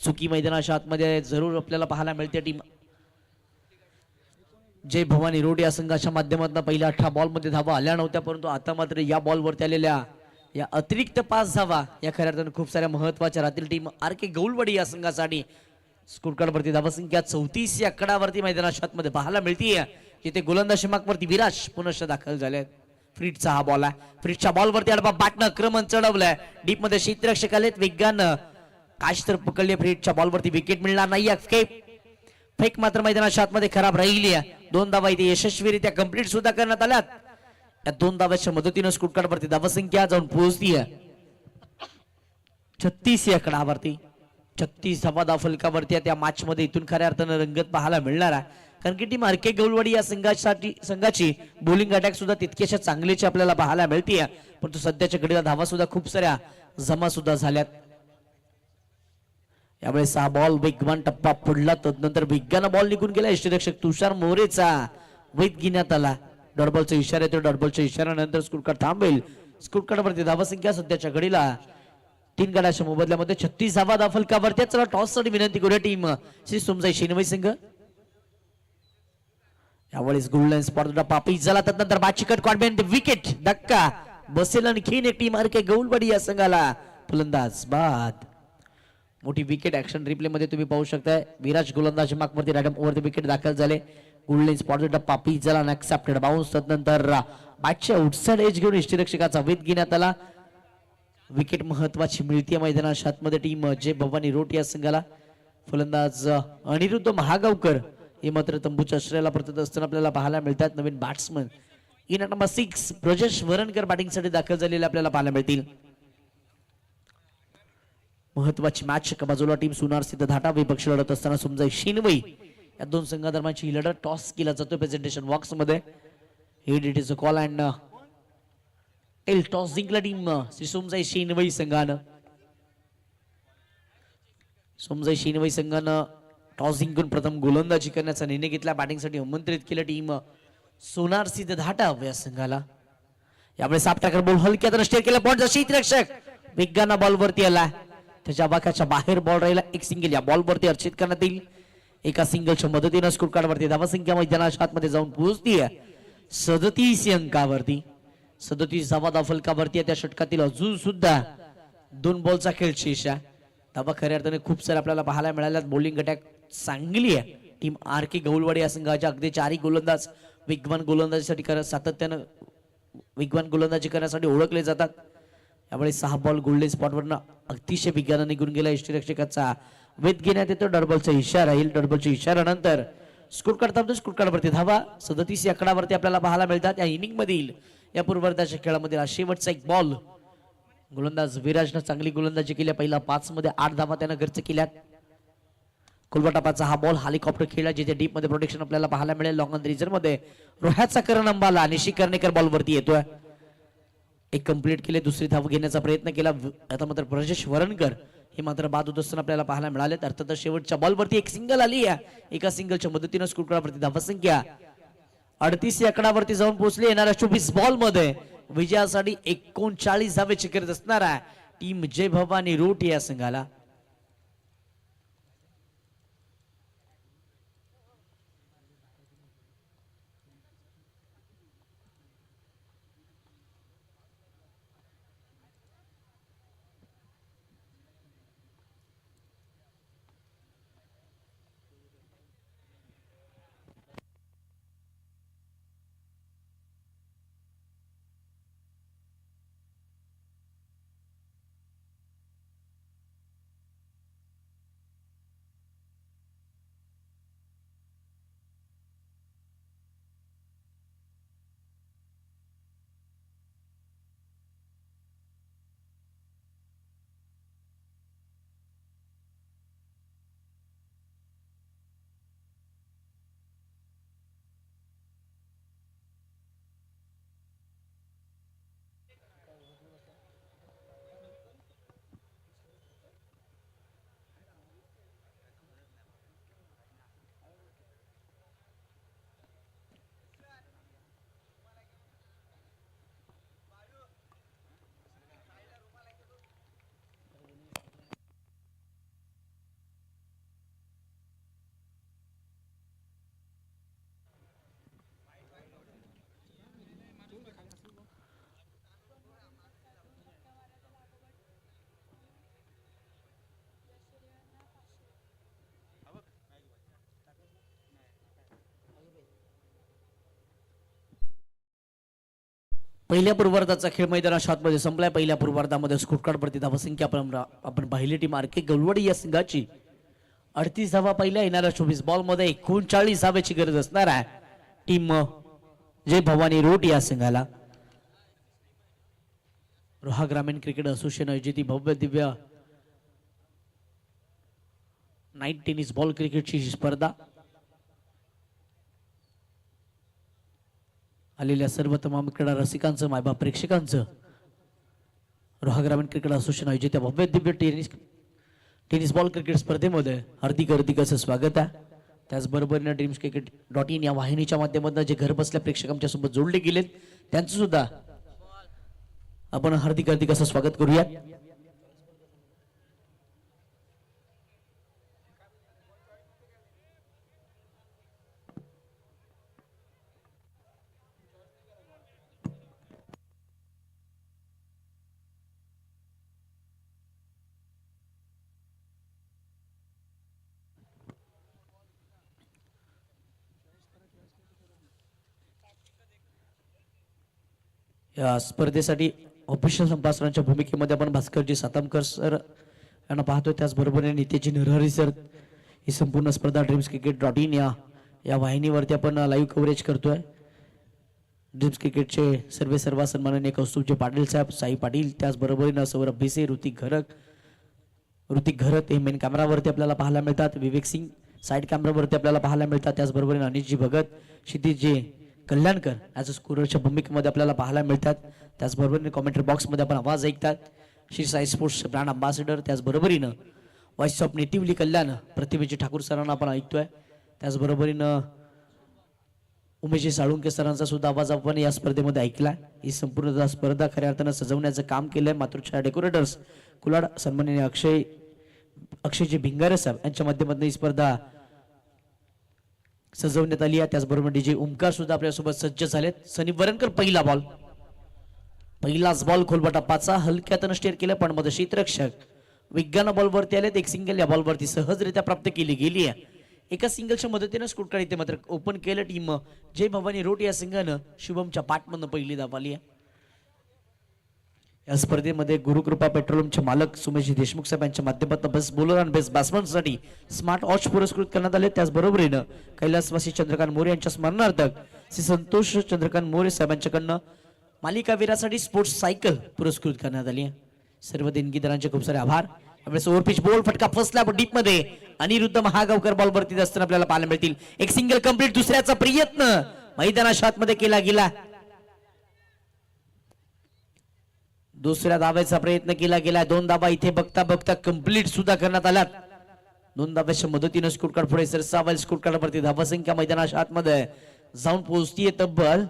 चुकी मैदानाच्या आतमध्ये जरूर आपल्याला पाहायला मिळते. टीम जय भवानी रोड या संघाच्या माध्यमातून पहिल्या 18 बॉल मध्ये धावा आल्या नव्हत्या, परंतु आता मात्र या बॉल वरती आलेल्या या अतिरिक्त 5 धावा या खऱ्या अर्थाने खूप साऱ्या महत्वाच्या राहतील. Team RK. गौलवाडी या संघासाठी स्कोर कार्ड वरती धावा संख्या 34 या कडावरती मैदानाच्या आतमध्ये पाहायला मिळतीये. जिथे गोलंदाज वरती विराज पुनश्च दाखल झाले. फ्रीटचा हा बॉल आहे. फ्रीटच्या बॉल वरती अडबा बॅटनं क्रमण चढवलाय. डीप मध्ये क्षेत्ररक्षक आलेत. वेगानं काश तर पकडले. फ्रीटच्या बॉल वरती विकेट मिळणार नाही. फेक मात्र मैदानाच्या आतमध्ये खराब राहिली आहे. 2 धावा इथे यशस्वीरित्या कंप्लीट सुद्धा करण्यात आल्यात. या 2 धाव्याच्या मदतीनं स्कोर कार्ड वरती धावा संख्या जाऊन पोहोचतीये 36 या कडावरती. 36 धावा फलकावरती त्या मॅच मध्ये इथून खऱ्या अर्थानं रंगत पाहायला मिळणार आहे. कारण की टीम आर.के. गौलवाडी या संघाची बॉलिंग अटॅक सुद्धा तितकेशा चांगलीची आपल्याला पाहायला मिळते, परंतु सध्याच्या घडीला धावा सुद्धा खूप साऱ्या जमा सुद्धा झाल्यात. यावेळेस हा बॉल वेगवान टप्पा पडला. तदनंतर वेगानं बॉल निघून गेला. यष्टीरक्षक तुषार मोरेचा वैध घेण्यात आला. डॉटबॉलचा इशारा येतो. डॉटबॉलच्या इशाऱ्यानंतर स्कोर कार्ड थांबेल. स्कोर कार्ड वरती धावा संख्या सध्याच्या घडीला 3 गडाच्या मोबदल्यामध्ये 36 धावा फलकावरती. चला टॉस साठी विनंती करूया टीम श्री सोमजाई शेनवई संघ. यावेळेस गोल्डन स्पॉट पापी झाला. तदनंतर बाची कट कॉन्फिडंट विकेट. धक्का बसेल आणखीन एक टीम आर.के. गौलवाडी या संघाला फलंदाज बाद. मोठी विकेट ऍक्शन रिप्ले मध्ये तुम्ही पाहू शकताय. विराज गोलंदाज मागवरती रॅडम ओव्हर द विकेट दाखल झाले. गोल्डन स्पॉट पापी झाला. Unaccepted bounce. तदनंतर बॅटच्या आउटसाइड एज घेऊन यष्टीरक्षकाचा वेध घेण्यात आला. विकेट महत्वाची मिळते मैदानाच्या आतमध्ये. टीम जय भवानी रोड या संघाला फलंदाज अनिरुद्ध महागावकर हे मात्र तंबूच्या आश्रयाला परतत असताना आपल्याला पाहायला मिळतात. नवीन batsman in at number 6 Brajesh Varankar बॅटिंगसाठी दाखल झालेले आपल्याला पाहायला मिळतील. महत्वाची मॅच एका बाजूला टीम सोनार सिद्ध धाटा विपक्ष लढत असताना समजाय शिनवई या दोन संघादरम्यानची ही लढत टॉस केला जातो प्रेझेंटेशन बॉक्स मध्ये. It is a call and tail toss जिंकला टीम श्री सोमजाई शिनवई संघानं. सोमजाई शिनवई संघानं टॉस जिंकून प्रथम गोलंदाजी करण्याचा निर्णय घेतला. बॅटिंगसाठी आमंत्रित केलं टीम सोनार सिद्ध धाटा या संघाला. यामुळे साफ टाकर बॉल हलक्या दृष्टीने केला पॉइंट शीतरक्षक वेगानं बॉलवरती आला. त्याच्या बाकाच्या बाहेर बॉल राहिला. एक सिंगल या बॉलवरती अर्चित करण्यात येईल. एका सिंगलच्या मदतीनं स्कोर कार्डवरती धावसंख्या मैदानाच्या आतमध्ये जाऊन पोहोचतीये 37 अंकावरती. 37 धावा फलकावरती. त्या षटकातील अजून सुद्धा 2 बॉलचा खेळ शेष आहे. धावा खऱ्या अर्थाने खूप सारे आपल्याला पाहायला मिळाल्यात. बॉलिंग अटॅक चांगली आहे टीम आर के गौलवाडी या संघाच्या. अगदी 4 गोलंदाज वेगवान गोलंदाजीसाठी सातत्यानं वेगवान गोलंदाजी करण्यासाठी ओळखले जातात. त्यामुळे 6 बॉल गोल्डन स्पॉटवरनं अतिशय वेगानं निघून गेला. यष्टीरक्षकाचा वेध घेण्यात येतो. डॉटबॉलचा इशारा येईल. डॉटबॉलच्या इशाऱ्यानंतर स्कोर कार्ड स्कोर कार्डवरती धावा 37 आकडावरती आपल्याला पाहायला मिळतात. या इनिंग मधील या पूर्वार्धाच्या खेळामधील हा शेवटचा एक बॉल. गोलंदाज विराजनं चांगली गोलंदाजी केली. पहिला 5 मध्ये 8 धावा त्यानं खर्च केल्यात. कोलवाटापाचा हा बॉल हेलिकॉप्टर खेळला जिथे डीप मध्ये प्रोटेक्शन आपल्याला पाहायला मिळेल. लॉंग ऑन रिझर्व मध्ये रोह्याचा करण अंबाला निशी कर्णेकर बॉलवरती येतोय. एक कंप्लीट केले. दुसरी धाव घेण्याचा प्रयत्न केला. आता मात्र ब्रजेश वरणकर हे मात्र बाद होत असताना आपल्याला पाहायला मिळाले. अर्थातच शेवटच्या बॉलवरती एक सिंगल आली आहे. एका सिंगलच्या मदतीनं स्कोर कार्डवरती धावसंख्या 38 या आकडावरती जाऊन पोहोचली. येणाऱ्या 24 बॉल मध्ये विजयासाठी 39 धावेची गरज असणार आहे टीम जय भवानी रोट या संघाला. पहिल्या पूर्वार्धाचा खेळ मैदानाच्या आतमध्ये संपलाय. पहिल्या पूर्वार्धामध्ये स्कोर कार्डवरती धावसंख्या आपण पाहिली टीम आर के गौलवाडी या संघाची 38 धावा पहिल्या. येणाऱ्या 24 बॉल मध्ये 39 धावेची गरज असणार आहे टीम जय भवानी रोट या संघाला. रोहा ग्रामीण क्रिकेट असोसिएशन आयोजित भव्य दिव्य नाईट टेनिस बॉल क्रिकेटची स्पर्धा आलेल्या सर्व तमाम क्रीडा रसिकांचं मायबाप प्रेक्षकांचं रोहा ग्रामीण क्रिकेट असोसिएशन आयोजित भव्य दिव्य टेनिस बॉल क्रिकेट स्पर्धेमध्ये हार्दिक असं स्वागत आहे. त्याचबरोबर ड्रीम्सक्रिकेट.in या वाहिनीच्या माध्यमातून जे घर बसल्या प्रेक्षक आमच्या सोबत जोडले गेलेत त्यांचं सुद्धा आपण हार्दिक असं स्वागत करूया. या स्पर्धेसाठी ऑफिशियल संभाषणांच्या भूमिकेमध्ये आपण भास्करजी सातामकर सर यांना पाहतोय. त्याचबरोबर नितेजी नरहरी सर ही संपूर्ण स्पर्धा ड्रीम्सक्रिकेट.in या वाहिनीवरती आपण लाईव्ह कव्हरेज करतोय. ड्रीम्स क्रिकेटचे सर्व सन्माननीय कौस्तुभजी पाटील साहेब, साई पाटील, त्याचबरोबर सौरभ भिसे, ऋतिक घरक, ऋतिक घरत हे मेन कॅमेरावरती आपल्याला पाहायला मिळतात. विवेक सिंग साईड कॅमेरावरती आपल्याला पाहायला मिळतात. त्याचबरोबर अनिशजी भगत, क्षितिजी कल्याणकर ॲज अ स्कोररच्या भूमिकेमध्ये आपल्याला पाहायला मिळतात. त्याचबरोबर कॉमेंट्री बॉक्समध्ये आपण आवाज ऐकतात. Shri Sai sports brand ambassador, त्याचबरोबरीनं व्हॉइस ऑफ नेटिव्हली कल्याण प्रतिभेजी ठाकूर सरांना आपण ऐकतोय. त्याचबरोबरीनं उमेशजी साळुंके सरांचा सुद्धा आवाज आपण या स्पर्धेमध्ये ऐकला. ही संपूर्ण स्पर्धा खऱ्या अर्थानं सजवण्याचं काम केलंय मातृछाया डेकोरेटर्स कुलाड सन्माननीय अक्षयजी भिंगारे साहेब यांच्या माध्यमातून ही स्पर्धा सजवण्यात आली आहे. त्याचबरोबर डीजे ओमकार सुद्धा आपल्यासोबत सज्ज झालेत. सनी वरणकर पहिलाच बॉल खोलबटापाचा हलक्यातनं स्टेअर केलं, पण मध्ये क्षेत्ररक्षक विज्ञान बॉलवरती आलेत. एक सिंगल या बॉलवरती सहजरित्या प्राप्त केली गेली आहे. एका सिंगलच्या मदतीनं स्कूटकडे इथे मात्र ओपन केलं. टीम जय भवानी रोट या संघानं शुभमच्या पाठमधून पहिली धाव आली आहे. या स्पर्धेमध्ये गुरुकृपा पेट्रोलियमचे मालक सुमेशजी देशमुख साहेब यांच्या माध्यमातून बेस्ट बॉलर आणि बेस्ट बॅट्समनसाठी स्मार्ट वॉच पुरस्कृत करण्यात आले. त्याचबरोबरीनं कैलासवासी चंद्रकांत मोरे यांच्या स्मरणार्थक श्री संतोष चंद्रकांत मोरे साहेबांच्याकडनं मालिकावीरासाठी स्पोर्ट्स सायकल पुरस्कृत करण्यात आली आहे. सर्व देणगीदारांचे खूप सारे आभार. यावेळेस ओव्हरपिच बॉल फटका फसला डीप मध्ये अनिरुद्ध महागावकर बॉल वरती असताना आपल्याला पाहायला मिळतील. एक सिंगल कंप्लीट, दुसऱ्याचा प्रयत्न मैदानाच्या आतमध्ये केला गेला. दुसऱ्या धावेचा प्रयत्न केला गेला. 2 धावा इथे बघता बघता कंप्लीट सुद्धा करण्यात आल्यात. 2 धाव्याच्या मदतीनं स्कोरकार्ड पुढे सरसावेल. स्कोरकार्ड वरती धावा संख्या मैदानाच्या आतमध्ये जाऊन पोहोचतीये तब्बल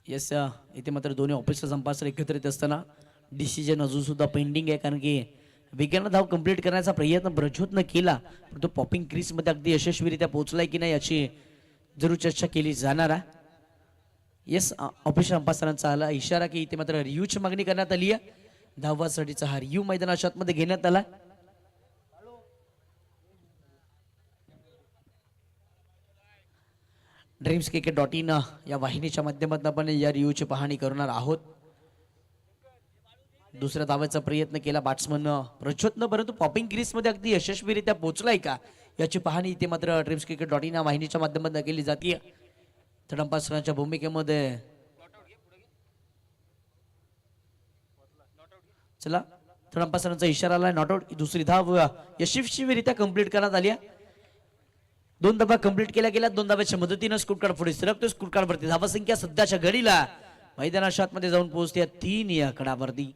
'यस' इथे मात्र दोन्ही ऑफिसर अंपायर एकत्रित असताना डिसिजन अजून सुद्धा पेंडिंग आहे. कारण की वेगानं धाव कंप्लीट करण्याचा प्रयत्न प्रज्योतनं केला, पण तो पॉपिंग क्रीज मध्ये अगदी यशस्वीरित्या पोहोचलाय की नाही याची जरूर चर्चा केली जाणार आहे. येस, ऑफिसर अंपायरांचा आला इशारा की इथे मात्र रिव्ह्यूची मागणी करण्यात आली आहे. धावासाठीचा हा रिव्ह्यू मैदानाच्या आतमध्ये घेण्यात आला. ड्रीम्सcricket.in या वाहिनीच्या माध्यमातून आपण या रिव्ह्यूची पाहणी करणार आहोत. दुसऱ्या धावाचा प्रयत्न केला बॅट्समन प्रज्योतनं, परंतु पॉपिंग क्रीज मध्ये अगदी यशस्वीरित्या पोहोचलाय का याची पाहणी इथे मात्र ड्रीम्सcricket.in या वाहिनीच्या माध्यमातून केली जाते. थर्ड अंपायरांच्या भूमिकेमध्ये चला थर्ड अंपायरांचा इशारा आला. Not out. दुसरी धाव यशस्वीरित्या कंप्लीट करण्यात आली. 2 धावा कंप्लीट केल्या गेल्या. 2 धाव्याच्या मदतीनं स्कोरकार्ड पुढे सरकतो. स्कोरकार्ड वरती धावा संख्या सध्याच्या घडीला मैदानाच्या आतमध्ये जाऊन पोहोचते 3 या आकडावरती.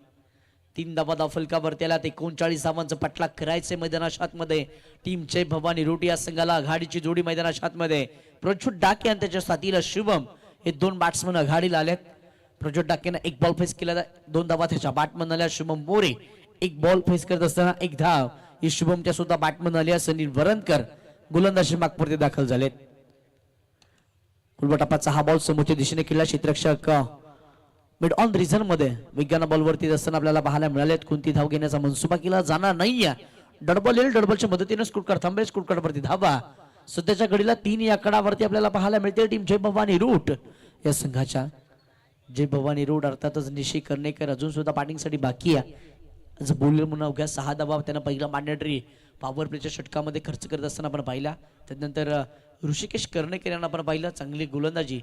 3 धावा धाव फलकावरती आला. 39 धावांचा पाठलाग करायचे मैदानाच्या आतमध्ये. टीम जय भवानी रोटी या संघाला आघाडीची जोडी मैदानाच्या आतमध्ये प्रज्योत डाके आणि त्याच्या साथीला शुभम हे 2 बॅट्समन आघाडीला आलेत. प्रज्योत डाकेनं 1 बॉल फेस केला. 2 धावा त्याच्या बॅटमन आल्या. शुभम मोरे 1 बॉल फेस करत असताना 1 धाव ही शुभमच्या सुद्धा बॅटमन आल्या. सनी वरणकर गोलंदाजी मागपुरते दाखल झालेत. कुलबटापाचा हा बॉल समोरच्या दिशेने केला. क्षेत्ररक्षक मिड ऑन रिझन मध्ये विज्ञान बॉलवरती असताना आपल्याला पाहायला मिळालेत. कोणती धाव घेण्याचा मनसुबा केला जाणार नाहीये. डडबॉल येईल. डडबॉलच्या मदतीने स्कोरकार्ड थांबेल. स्कोरकार्ड वरती धावा सध्याच्या घडीला 3 या आकडावरती आपल्याला पाहायला मिळते. टीम जय भवानी रूट या संघाच्या जय भवानी रूट अर्थातच निशी कर्णेकर अजून सुद्धा बॅटिंगसाठी बाकी आहे. बोलर म्हणून अवघ्या 6 धावा त्यांना पहिला मॅन्डेटरी पॉवर प्लेच्या षटकामध्ये खर्च करत असताना आपण पाहिला. त्यानंतर ऋषिकेश कर्णेकर यांना आपण पाहिलं. चांगली गोलंदाजी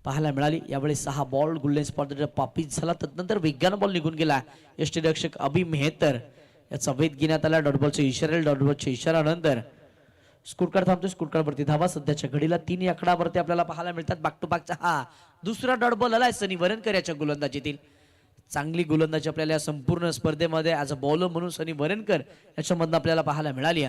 पाहायला मिळाली. यावेळी 6 बॉल गोल्डन स्पॉट पापीत झाला. त्यानंतर वेगानं बॉल निघून गेला. यष्टीरक्षक अभि मेहतर याचा वेध घेण्यात आला. डॉटबॉलचे इशारा. डॉटबॉलच्या इशारानंतर स्कोरकार्ड थांबतो. स्कोरकार्ड वरती धावा सध्याच्या घडीला 3 या आकडावरती आपल्याला पाहायला मिळतात. बॅक टू बॅकचा हा दुसरा डॉटबॉल आलाय सनी वरणकर याच्या गोलंदाजीतील. चांगली गोलंदाजी आपल्याला या संपूर्ण स्पर्धेमध्ये ॲज अ बॉलर म्हणून सनी वरणकर याच्यामधून आपल्याला पाहायला मिळाली.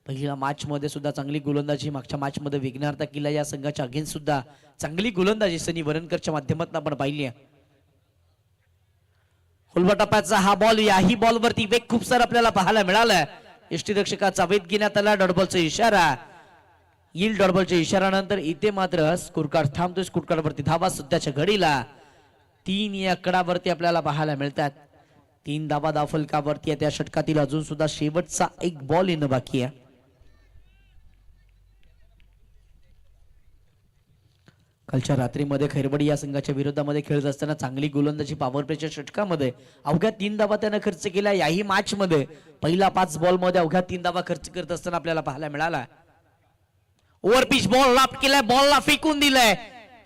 पहिल्या मॅच मध्ये सुद्धा चांगली गोलंदाजी, मागच्या मॅच मध्ये विघ्नार्थ केला. या संघाच्या अगेन्स्ट सुद्धा चांगली गोलंदाजी सनी वरणकरच्या माध्यमातून आपण पाहिली. हुलबटापाचा हा बॉल, याही बॉलवरती वेग खूप सारा आपल्याला पाहायला मिळाला. यष्टीरक्षकाचा वेध घेण्यात आला. डॉटबॉलचा इशारा येईल. डॉटबॉलच्या इशारानंतर इथे मात्र स्कोरकार्ड थांबतोय. स्कोरकार्ड वरती धावा सध्याच्या घडीला 3 या आकडावरती आपल्याला पाहायला मिळतात. 3 धावा धाव फलकावरती आहे. त्या षटकातील अजून सुद्धा शेवटचा 1 बॉल येणं बाकी आहे. कालच्या रात्रीमध्ये खैरबडी या संघाच्या विरोधामध्ये खेळत असताना चांगली गोलंदाजी पॉवर प्लेच्या षटकामध्ये अवघ्या 3 धावा त्यानं खर्च केला. याही मॅच मध्ये पहिला 5 बॉल मध्ये अवघ्या 3 धावा खर्च करत असताना आपल्याला पाहायला मिळाला. ओव्हर पिच बॉल लॉफ्ट केलाय, बॉलला फेकून दिलाय,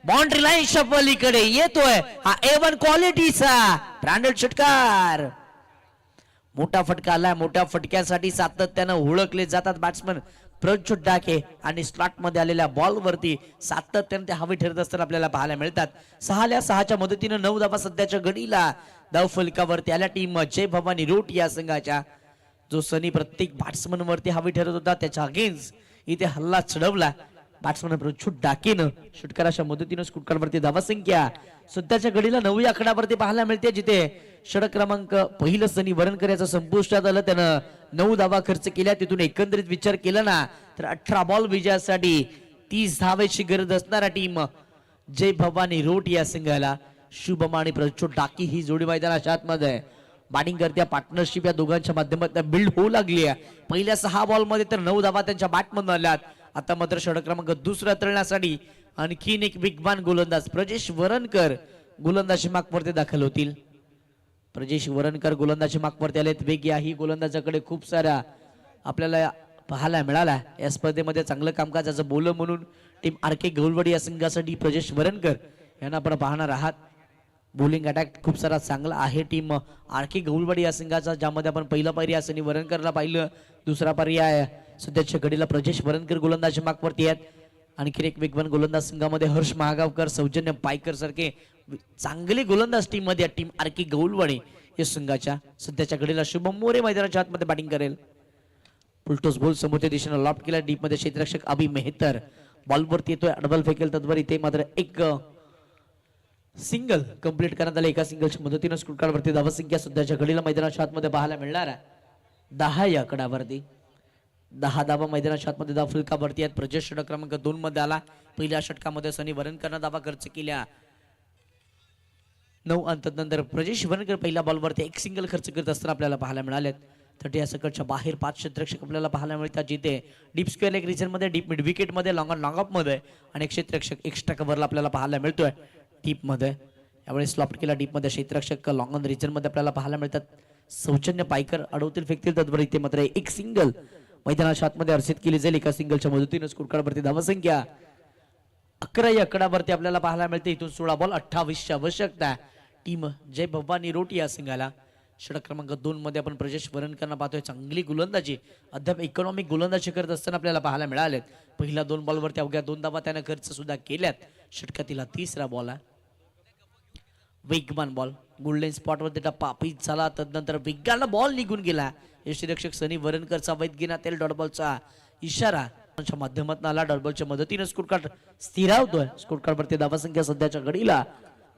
बाउंड्री लाईनच्या पलीकडे येतोय हा A1 क्वालिटीचा ब्रँडेड षटकार. मोठा फटका आलाय, मोठ्या फटक्यासाठी सातत्यानं ओळखले जातात बॅट्समन प्रज्वल डाके आणि स्लॉट मध्ये आलेल्या बॉल वरती सातत्याने ते हवे ठरत असताना आपल्याला पाहायला मिळतात. 6च्या मदतीनं 9 धावा सध्याच्या घडीला धाव फलकावरती आल्या टीम जय भवानी रोट या संघाच्या. जो सनी प्रत्येक बॅट्समन वरती हवे ठरत होता त्याच्या अगेन्स्ट इथे हल्ला चढवला बॅट्समन प्रज्वल डाकेनं. षटकाराच्या मदतीनं स्कोरकार्डवरती धावा संख्या सध्याच्या घडीला 9 आकड्यावरती पाहायला मिळते, जिथे षटक क्रमांक पहिलं सनी वरणकर याचं संपुष्टात आलं. त्यानं 9 धावा खर्च केल्या. तिथून एकंदरीत विचार केला ना तर 18 बॉल विजयासाठी 30 धावेची गरज असणारा टीम जय भवानी रोट या संघाला शुभम आणि प्रज्वल डाकी ही जोडी मैदानाच्या आतमध्ये बॅटिंग करते. पार्टनरशिप या दोघांच्या माध्यमातून बिल्ड होऊ लागली आहे. पहिल्या 6 बॉल मध्ये तर 9 धावा त्यांच्या बॅटमधून आल्यात. आता मात्र षटक क्रमांक दुसरा तळण्यासाठी आणखीन एक बिगबान गोलंदाज प्रजेश वरणकर गोलंदाजी मागवरती दाखल होतील. प्रजेश वरणकर गोलंदाजी मागवरती आलेत. वेग याही गोलंदाजाकडे खूप साऱ्या आपल्याला पाहायला मिळाला. या स्पर्धेमध्ये चांगलं कामकाजाचं बोलर म्हणून टीम RK गौलवाडी या संघासाठी प्रजेश वरणकर यांना आपण पाहणार आहात. बॉलिंग अटॅक खूप सारा चांगला आहे टीम RK गौलवाडी या संघाचा, ज्यामध्ये आपण पहिला पर्याय सनी वरणकरला पाहिलं, दुसरा पर्याय सध्याच्या घडीला प्रजेश वरणकर गोलंदाजी मागवरती आहेत. आणखी एक वेगवान गोलंदाज संघामध्ये हर्ष महागावकर, सौजन्य पायकर सारखे चांगले गोलंदाज टीम मध्ये टीम RK गौलवाडी या संघाच्या. सध्याच्या घडीला शुभम मोरे मैदानाच्या आतमध्ये बॅटिंग करेल. पुलटोस बॉल समोरच्या दिशेने लॉफ्ट केला. डीप मध्ये क्षेत्ररक्षक अभि मेहतर बॉलवरती येतोय, अडबल फेकेल तत्वर इथे मात्र एक सिंगल कंप्लीट करण्यात आले. एका सिंगलच्या मदतीनं स्कोरकार्डवरती धावा संख्या सध्याच्या घडीला मैदानाच्या आतमध्ये पाहायला मिळणार आहे 10 या आकड्यावरती. 10 धावा मैदानाच्या आतमध्ये धाव फलकावरती आहेत. प्रजेश षटक क्रमांक 2 मध्ये आला. पहिल्या षटकामध्ये सनी वरणकरनं धावा खर्च केल्या 9 अंत. नंतर प्रजेश वरणकर पहिल्या बॉलवरती एक सिंगल खर्च करत असताना आपल्याला पाहायला मिळालेत. 30 या सकटच्या बाहेर 5 क्षेत्ररक्षक आपल्याला पाहायला मिळतात, जिथे डीप स्क्वेअर लेग रिजन मध्ये, डीप मिड विकेट मध्ये, लॉंग ऑन लॉंग ऑफ मध्ये आणि एक क्षेत्ररक्षक एक्स्ट्रा कव्हरला आपल्याला पाहायला मिळतोय डीप मध्ये. यावेळेस लॉफ्ट केला डीप मध्ये क्षेत्ररक्षक लॉंग ऑन रिजन मध्ये आपल्याला पाहायला मिळतात. सौजन्य पायकर अडवतील फेकतील तत्वर इथे मात्र एक सिंगल मैदानाच्या आतमध्ये अर्जित केली जाईल. एका सिंगलच्या मदतीनं स्कोरकार्डवरती धावा संख्या 11 या आकड्यावरती आपल्याला पाहायला मिळते. इथून 16 बॉल 28ची आवश्यकता टीम जय भवानी रोट या संघाला. षटक क्रमांक 2 मध्ये आपण प्रजेश वरणकरना पाहतोय. चांगली गोलंदाजी, अद्याप इकॉनॉमिक गोलंदाजी करत असताना आपल्याला पाहायला मिळालेत. पहिल्या 2 बॉलवरती अवघ्या 2 धावा त्याने खर्च सुद्धा केल्यात. षटकातील 3रा बॉल आहे. वेगवान बॉल गोल्डन स्पॉट वरती टप्पा पिच झाला. तदनंतर वेगानं बॉल निघून गेला. यष्टीरक्षक सनी वरणकरचा वैध घेण्यात येईल. डॉट बॉलचा इशारा माध्यमातून आला. डॉट बॉलच्या मदतीनं स्कोरकार्ड स्थिरावतोय. स्कोरकार्डवरती धावा संख्या सध्याच्या घडीला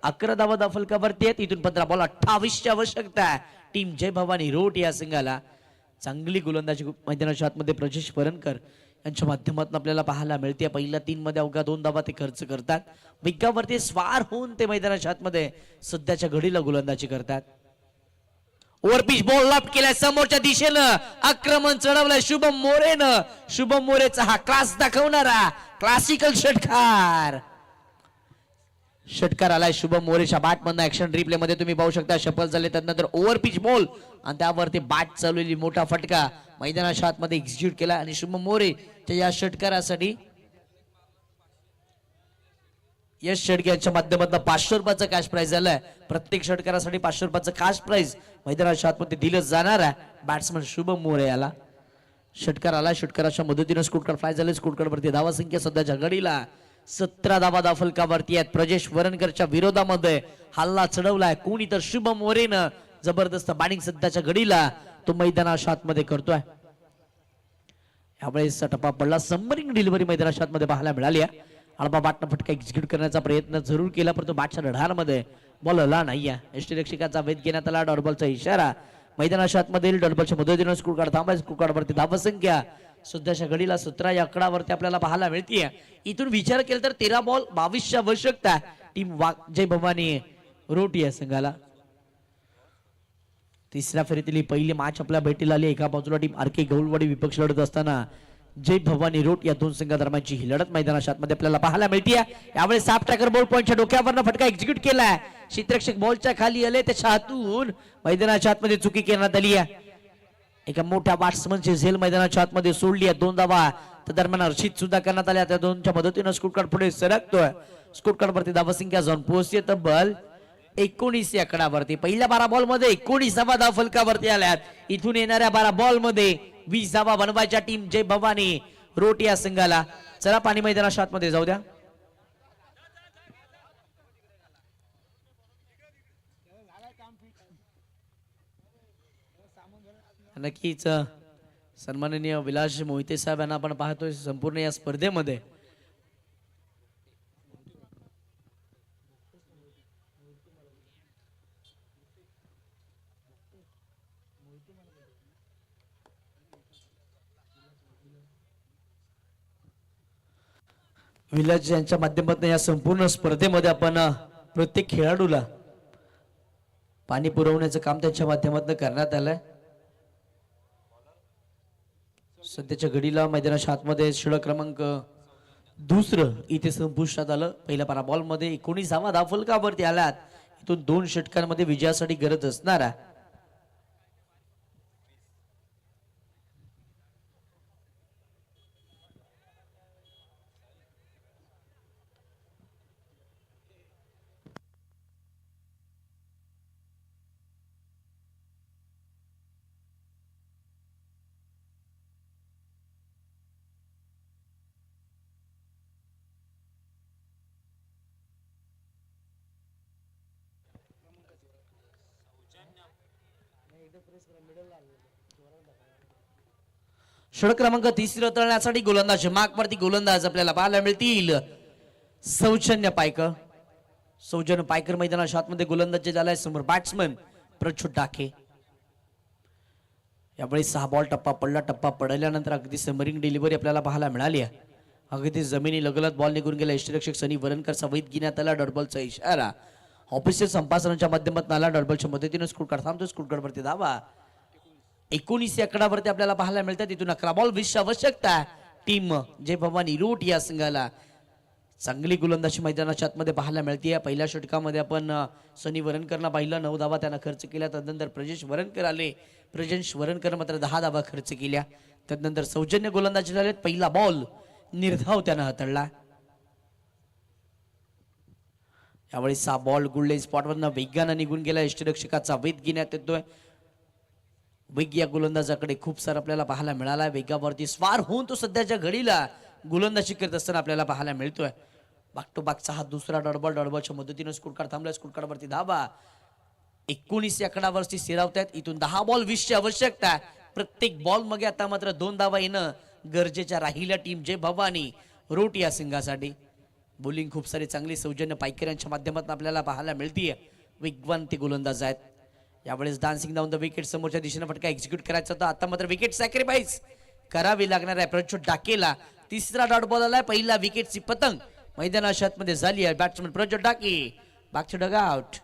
11 धावा धाव फलकावरती आहेत. इथून 15 बॉल 28ची आवश्यकता आहे टीम जय भवानी रोट या संघाला. चांगली गोलंदाजी मैदानाच्या आतमध्ये प्रजेश वरणकर यांच्या माध्यमातून आपल्याला पाहायला मिळते. पहिल्या 3 मध्ये अवघ्या 2 धावा ते खर्च करतात. वेगावरती स्वार होऊन ते मैदानाच्या आतमध्ये सध्याच्या घडीला गोलंदाजी करतात. ओव्हर पिच बॉल लॉफ्ट केलाय समोरच्या दिशेनं, आक्रमण चढवलंय शुभम मोरेनं. शुभम मोरेचा हा क्लास दाखवणारा क्लासिकल षटकार आलाय शुभम मोरेच्या बॅट मधनं. ऍक्शन रिप्ले मध्ये तुम्ही पाहू शकता शफल झाले. त्यानंतर ओव्हर पिच बॉल आणि त्यावरती बॅट चालवलेली मोठा फटका मैदानाच्या आतमध्ये एक्झिक्यूट केला. आणि शुभम मोरे या षटकारासाठी यश शेडगे यांच्या माध्यमातून 500 रुपयाचं कॅश प्राइज झालंय. प्रत्येक षटकारासाठी 500 रुपयाचं कॅश प्राइज मैदानाच्या आतमध्ये दिलं जाणार आहे. बॅट्समन शुभम मोरे याला षटकार आला. षटकाराच्या मदतीनं स्कोरकार्ड फ्लाय झाले. स्कोरकार्डवरती धावा संख्या सध्याच्या घडीला 17 धावा धाव फलकावरती आहेत. प्रजेश वरणकरच्या विरोधामध्ये हल्ला चढवलाय कोणी तर शुभम मोरेनं. जबरदस्त बॅटिंग सध्याच्या घडीला तो मैदानाच्या आतमध्ये करतोय. यावेळेस टप्पा पडला. सबमरीन डिलिव्हरी मैदानाच्या आतमध्ये पाहायला मिळाली आहे. आळबा बॅटनं फटका एक्झिक्यूट करण्याचा प्रयत्न जरूर केला, परंतु बॅटच्या रडारमध्ये बॉल आला नाहीये. यष्टीरक्षकाचा वेध घेण्यात आला. डॉट बॉलचा इशारा मैदानाच्या आतमध्ये. डॉट बॉलच्या मदतीनं स्कोरकार्ड थांबाय. स्कोरकार्डवरती धावा संख्या सध्याच्या घडीला 17 या आकड्यावरती आपल्याला पाहायला मिळते. इथून विचार केला तर 13 बॉल 22ची आवश्यकता टीम जय भवानी रोट या संघाला. तिसऱ्या फेरीतील पहिली मॅच आपल्या भेटीला आली. एका बाजूला टीम RK गौलवाडी विपक्ष लढत असताना जय भवानी रोट या 2 संघादरम्यानची ही लढत मैदानाच्या आतमध्ये आपल्याला पाहायला मिळते. यावेळेस साफ ट्रॅकर बॉल पॉइंटच्या डोक्यावरनं फटका एक्झिक्यूट केलाय. क्षेत्ररक्षक बॉलच्या खाली आले. त्याच्या हातून मैदानाच्या आतमध्ये चुकी करण्यात आली आहे. एका मोठ्या बॅट्समनची झेल मैदानाच्या आतमध्ये सोडली आहे. 2 धावा त्या दरम्यान हर्षित सुद्धा करण्यात आल्या. त्या दोनच्या मदतीनं स्कोर कार्ड पुढे सरकतोय. स्कोर कार्ड वरती धावा संख्या जाऊन पोहोचते तब्बल 19 या आकडावरती. पहिल्या 12 बॉल मध्ये 19 धाव फलकावरती आल्यात. इथून येणाऱ्या 12 बॉल मध्ये 20 धावा बनवायच्या टीम जय भवानी रोट या संघाला. चला पाणी मैदानाच्या आतमध्ये जाऊ द्या. नक्कीच सन्माननीय विलास मोहिते साहेब यांना आपण पाहतोय संपूर्ण या स्पर्धेमध्ये. विलास यांच्या माध्यमातून या संपूर्ण स्पर्धेमध्ये आपण प्रत्येक खेळाडूला पाणी पुरवण्याचं काम त्यांच्या माध्यमातून करण्यात आलंय. सध्याच्या घडीला मैदानाच्या आतमध्ये षटक क्रमांक 2 इथे संपुष्टात आलं. पहिल्या 12 बॉल मध्ये 19 धावा फलकावरती आल्यात. इथून 2 षटकांमध्ये विजयासाठी गरज असणारा षटक क्रमांक 3 रतळण्यासाठी गोलंदाज मागवरती गोलंदाज आपल्याला पाहायला मिळतील. सौजन्य पायकर. सौजन्य पायकर मैदानाच्या आतमध्ये गोलंदाजी झालाय. समोर बॅट्समन प्रच्युत डाके. यावेळी 6 बॉल टप्पा पडला. टप्पा पडल्यानंतर अगदी समरिंग डिलिव्हरी आपल्याला पाहायला मिळाली आहे. अगदी जमिनी लगलत बॉल निघून गेला. यष्टीरक्षक सनी वरणकर वैध घेण्यात आला. डॉटबॉलचा इशारा ऑफिशियल संपासनाच्या माध्यमातून आला. डॉटबॉलच्या मदतीने स्कोर कार्ड थांबतो. स्कोर कार्ड वरती धावा 19 या आकडावरती आपल्याला पाहायला मिळतात. तिथून 11 बॉल 20 आवश्यकता टीम जय भवानी रोट या संघाला. चांगली गोलंदाजी मैदानाच्या आतमध्ये पाहायला मिळते. पहिल्या षटकामध्ये आपण सनी वरणकरला पाहिलं. 9 धावा त्यानं खर्च केल्या. तदनंतर प्रजेश वरणकर आले. प्रजेश वरणकर मात्र 10 धावा खर्च केल्या. तदनंतर सौजन्य गोलंदाजी झाले. पहिला बॉल निर्धाव त्यानं हाताळला. यावेळी 6 बॉल गुळले स्पॉटवरनं वेगानं निघून गेला. यष्टीरक्षकाचा वेध घेण्यात येतोय. वेग या गोलंदाजाकडे खूप सारा आपल्याला पाहायला मिळाला. वेगावरती स्वार होऊन तो सध्याच्या घडीला गोलंदाजी करत असताना आपल्याला पाहायला मिळतोय. बाक टू बाकचा हा दुसरा डॉटबॉल. डॉटबॉलच्या मदतीने स्कोर कार्ड थांबलाय. स्कोर कार्ड वरती धावा 19 या आकडावरती स्थिरावतात. इथून 10 बॉल 20 ची आवश्यकता. प्रत्येक बॉल मध्ये आता मात्र 2 धावा येणं गरजेच्या राहिल्या टीम जय भवानी रोट या संघासाठी. बॉलिंग खूप सारी चांगली सौजन्य पायकर यांच्या माध्यमातून आपल्याला पाहायला मिळतीये. वेगवान ते गोलंदाज आहेत. यावेळेस डान्सिंग डाऊन द विकेट समोरच्या दिशेने फटका एक्झिक्यूट करायचा होता. आता मात्र विकेट सॅक्रिफाईस करावी लागणार आहे प्रच्युत डाकेला. तिसरा डॉट बॉल आलाय. पहिला विकेटची पतंग मैदानाच्या आतमध्ये झाली आहे. Batsman Prajwal Dake back to dugout.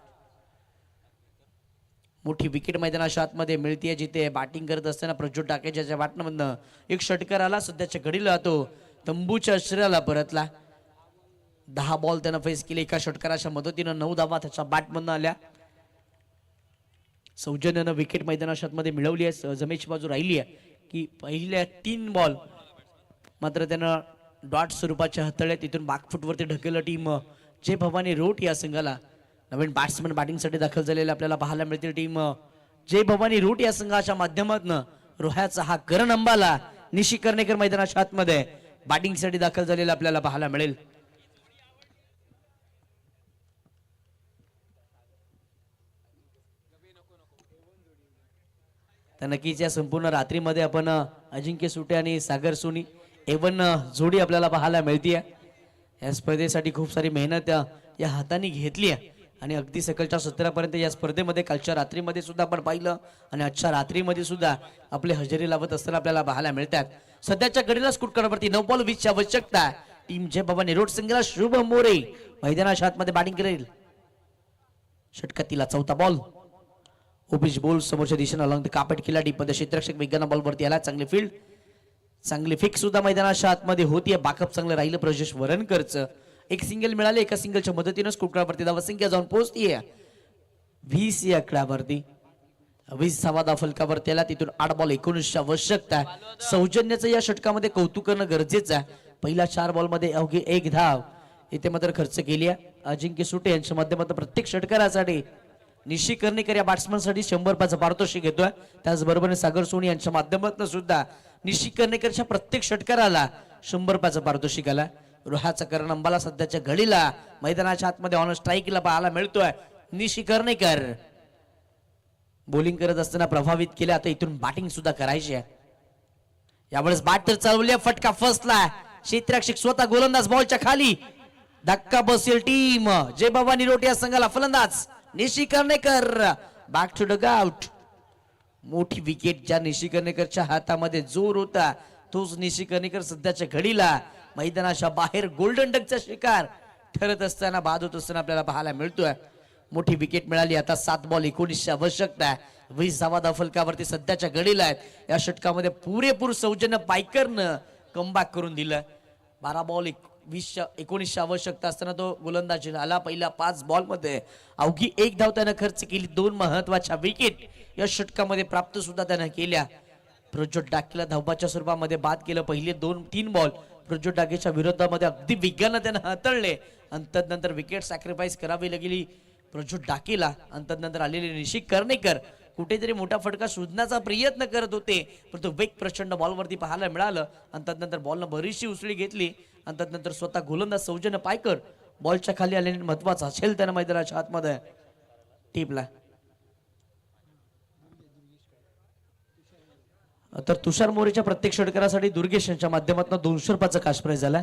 मोठी विकेट मैदानाच्या आतमध्ये मिळतीये. जिथे बॅटिंग करत असताना प्रज्वल डाके ज्याच्या बॅटमधनं एक षटकार आला. सध्याच्या घडीला तो तंबूच्या आश्रयाला परतला. 10 बॉल त्यानं फेस केले. एका षटकाराच्या मदतीनं 9 धावा त्याच्या बॅटमधनं आल्या. सौजन्यानं विकेट मैदानाच्या आतमध्ये मिळवली आहे. जमेची बाजू राहिली आहे की पहिल्या 3 बॉल मात्र त्यानं डॉट स्वरूपाच्या हाताळल्या. तिथून बॅकफुटवरती ढकललं टीम जय भवानी रोट या संघाला. नवीन बॅट्समन बॅटिंगसाठी दाखल झालेले आपल्याला पाहायला मिळतील. टीम जय भवानी रोट या संघाच्या माध्यमातून रोह्याचा हा करण अंबाला निशी कर्णेकर मैदानाच्या आतमध्ये बॅटिंगसाठी दाखल झालेला आपल्याला पाहायला मिळेल. तर नक्कीच या संपूर्ण रात्रीमध्ये आपण अजिंक्य सुटे आणि सागर सोनी एवन जोडी आपल्याला पाहायला मिळतीये. या स्पर्धेसाठी खूप सारी मेहनत या हाताने घेतली आहे आणि अगदी सकाळच्या 17पर्यंत या स्पर्धेमध्ये कालच्या रात्रीमध्ये सुद्धा आपण पाहिलं आणि आजच्या रात्रीमध्ये सुद्धा आपले हजेरी लावत असताना आपल्याला पाहायला मिळतात. सध्याच्या घडीला स्कोर कार्डवरती 9 बॉल 20 ची आवश्यकता. टीम जय भवानी रोड संघाला शुभ मोरे मैदानाच्या आतमध्ये बॅटिंग करेल. षटकातीला 4था बॉल. ओपीज बॉल समोरच्या दिशेने अलॉंग द कार्पेट केला. डीप मध्ये क्षेत्ररक्षक वेगानं बॉल वरती आला. चांगली फील्ड चांगली फिक्स सुद्धा मैदानाच्या आतमध्ये होतीये. बॅकअप चांगलं राहिलं प्रजेश वरणकरचं. एक सिंगल मिळाले. एका सिंगलच्या मदतीने स्कोर कार्डवरती धावा संख्या जाऊन पोहोचतीये 20 या आकड्यावरती. 20वा धाव फलकावर त्याला तिथून 8 बॉल 19 आवश्यकता आहे. सौजन्याचं या षटकामध्ये कौतुक करणं गरजेचं आहे. पहिल्या 4 बॉल मध्ये अवघी 1 धाव इथे मात्र खर्च केली आहे. अजिंक्य सुटे यांच्या माध्यमातून प्रत्येक षटकारासाठी निशी कर्णेकर या बॅट्समन साठी 100 रुपयाचं पारितोषिक घेतोय. त्याचबरोबर सागर सोनी यांच्या माध्यमातून सुद्धा निशी कर्णेकरच्या प्रत्येक षटकाराला 100 रुपयाचं पारितोषिक आला. रोहाचा करण अंबाला सध्याच्या घडीला मैदानाच्या आतमध्ये ऑन स्ट्राईकला पाहायला मिळतोय. निशी कर्णेकर बॉलिंग करत असताना प्रभावित केले. आता इथून बॅटिंग सुद्धा करायची आहे. यावेळेस बॅट तर चालवली, फटका फसला. क्षेत्ररक्षक स्वतः गोलंदाज बॉलच्या खाली. धक्का बसेल टीम जय बाबा निरोटे या संघाला. फलंदाज निशी कर्णेकर बॅक टू द आउट. मोठी विकेट ज्या निशी कर्णेकरच्या हातामध्ये जोर होता तोच निशी कर्णेकर सध्याच्या घडीला मैदानाच्या बाहेर गोल्डन डकचा शिकार ठरत असताना बाद होत असताना आपल्याला पाहायला मिळतोय. मोठी विकेट मिळाली. आता 7 बॉल 19 आवश्यकता आहे. 20वा धाव फलकावरती सध्याच्या घडीला आहेत. या षटकामध्ये पुरेपूर सौजन्य पायकरनं कमबॅक करून दिलं. 12 बॉल 19 आवश्यकता असताना तो गोलंदाजीला आला. पहिल्या 5 बॉल मध्ये अवघी 1 धाव त्यानं खर्च केली. 2 महत्वाच्या विकेट या षटकामध्ये प्राप्त सुद्धा त्यानं केल्या. प्रज्योत डाकेला धावबाच्या स्वरूपामध्ये बाद केलं. पहिले 2-3 बॉल प्रज्योत डाकेच्या विरोधामध्ये अगदी वेगानं त्यानं हाताळले. अंतनंतर विकेट सॅक्रिफाईस करावी लागली प्रज्योत डाकेला. अंतनंतर आलेले निशी कर्णेकर कुठेतरी मोठा फटका शोधण्याचा प्रयत्न करत होते, परंतु वेग प्रचंड बॉलवरती पाहायला मिळालं. अंतनंतर बॉलनं बरीचशी उसळी घेतली. अंतनंतर स्वतः गोलंदाज सौजन्य पायकर बॉलच्या खाली आलेले महत्वाचा असेल त्यानं मैदानाच्या आतमध्ये टिपला. तर तुषार मोरेच्या प्रत्येक षटकारासाठी दुर्गेश यांच्या माध्यमातून 200 रुपयाचं कॅश प्राइज झाला.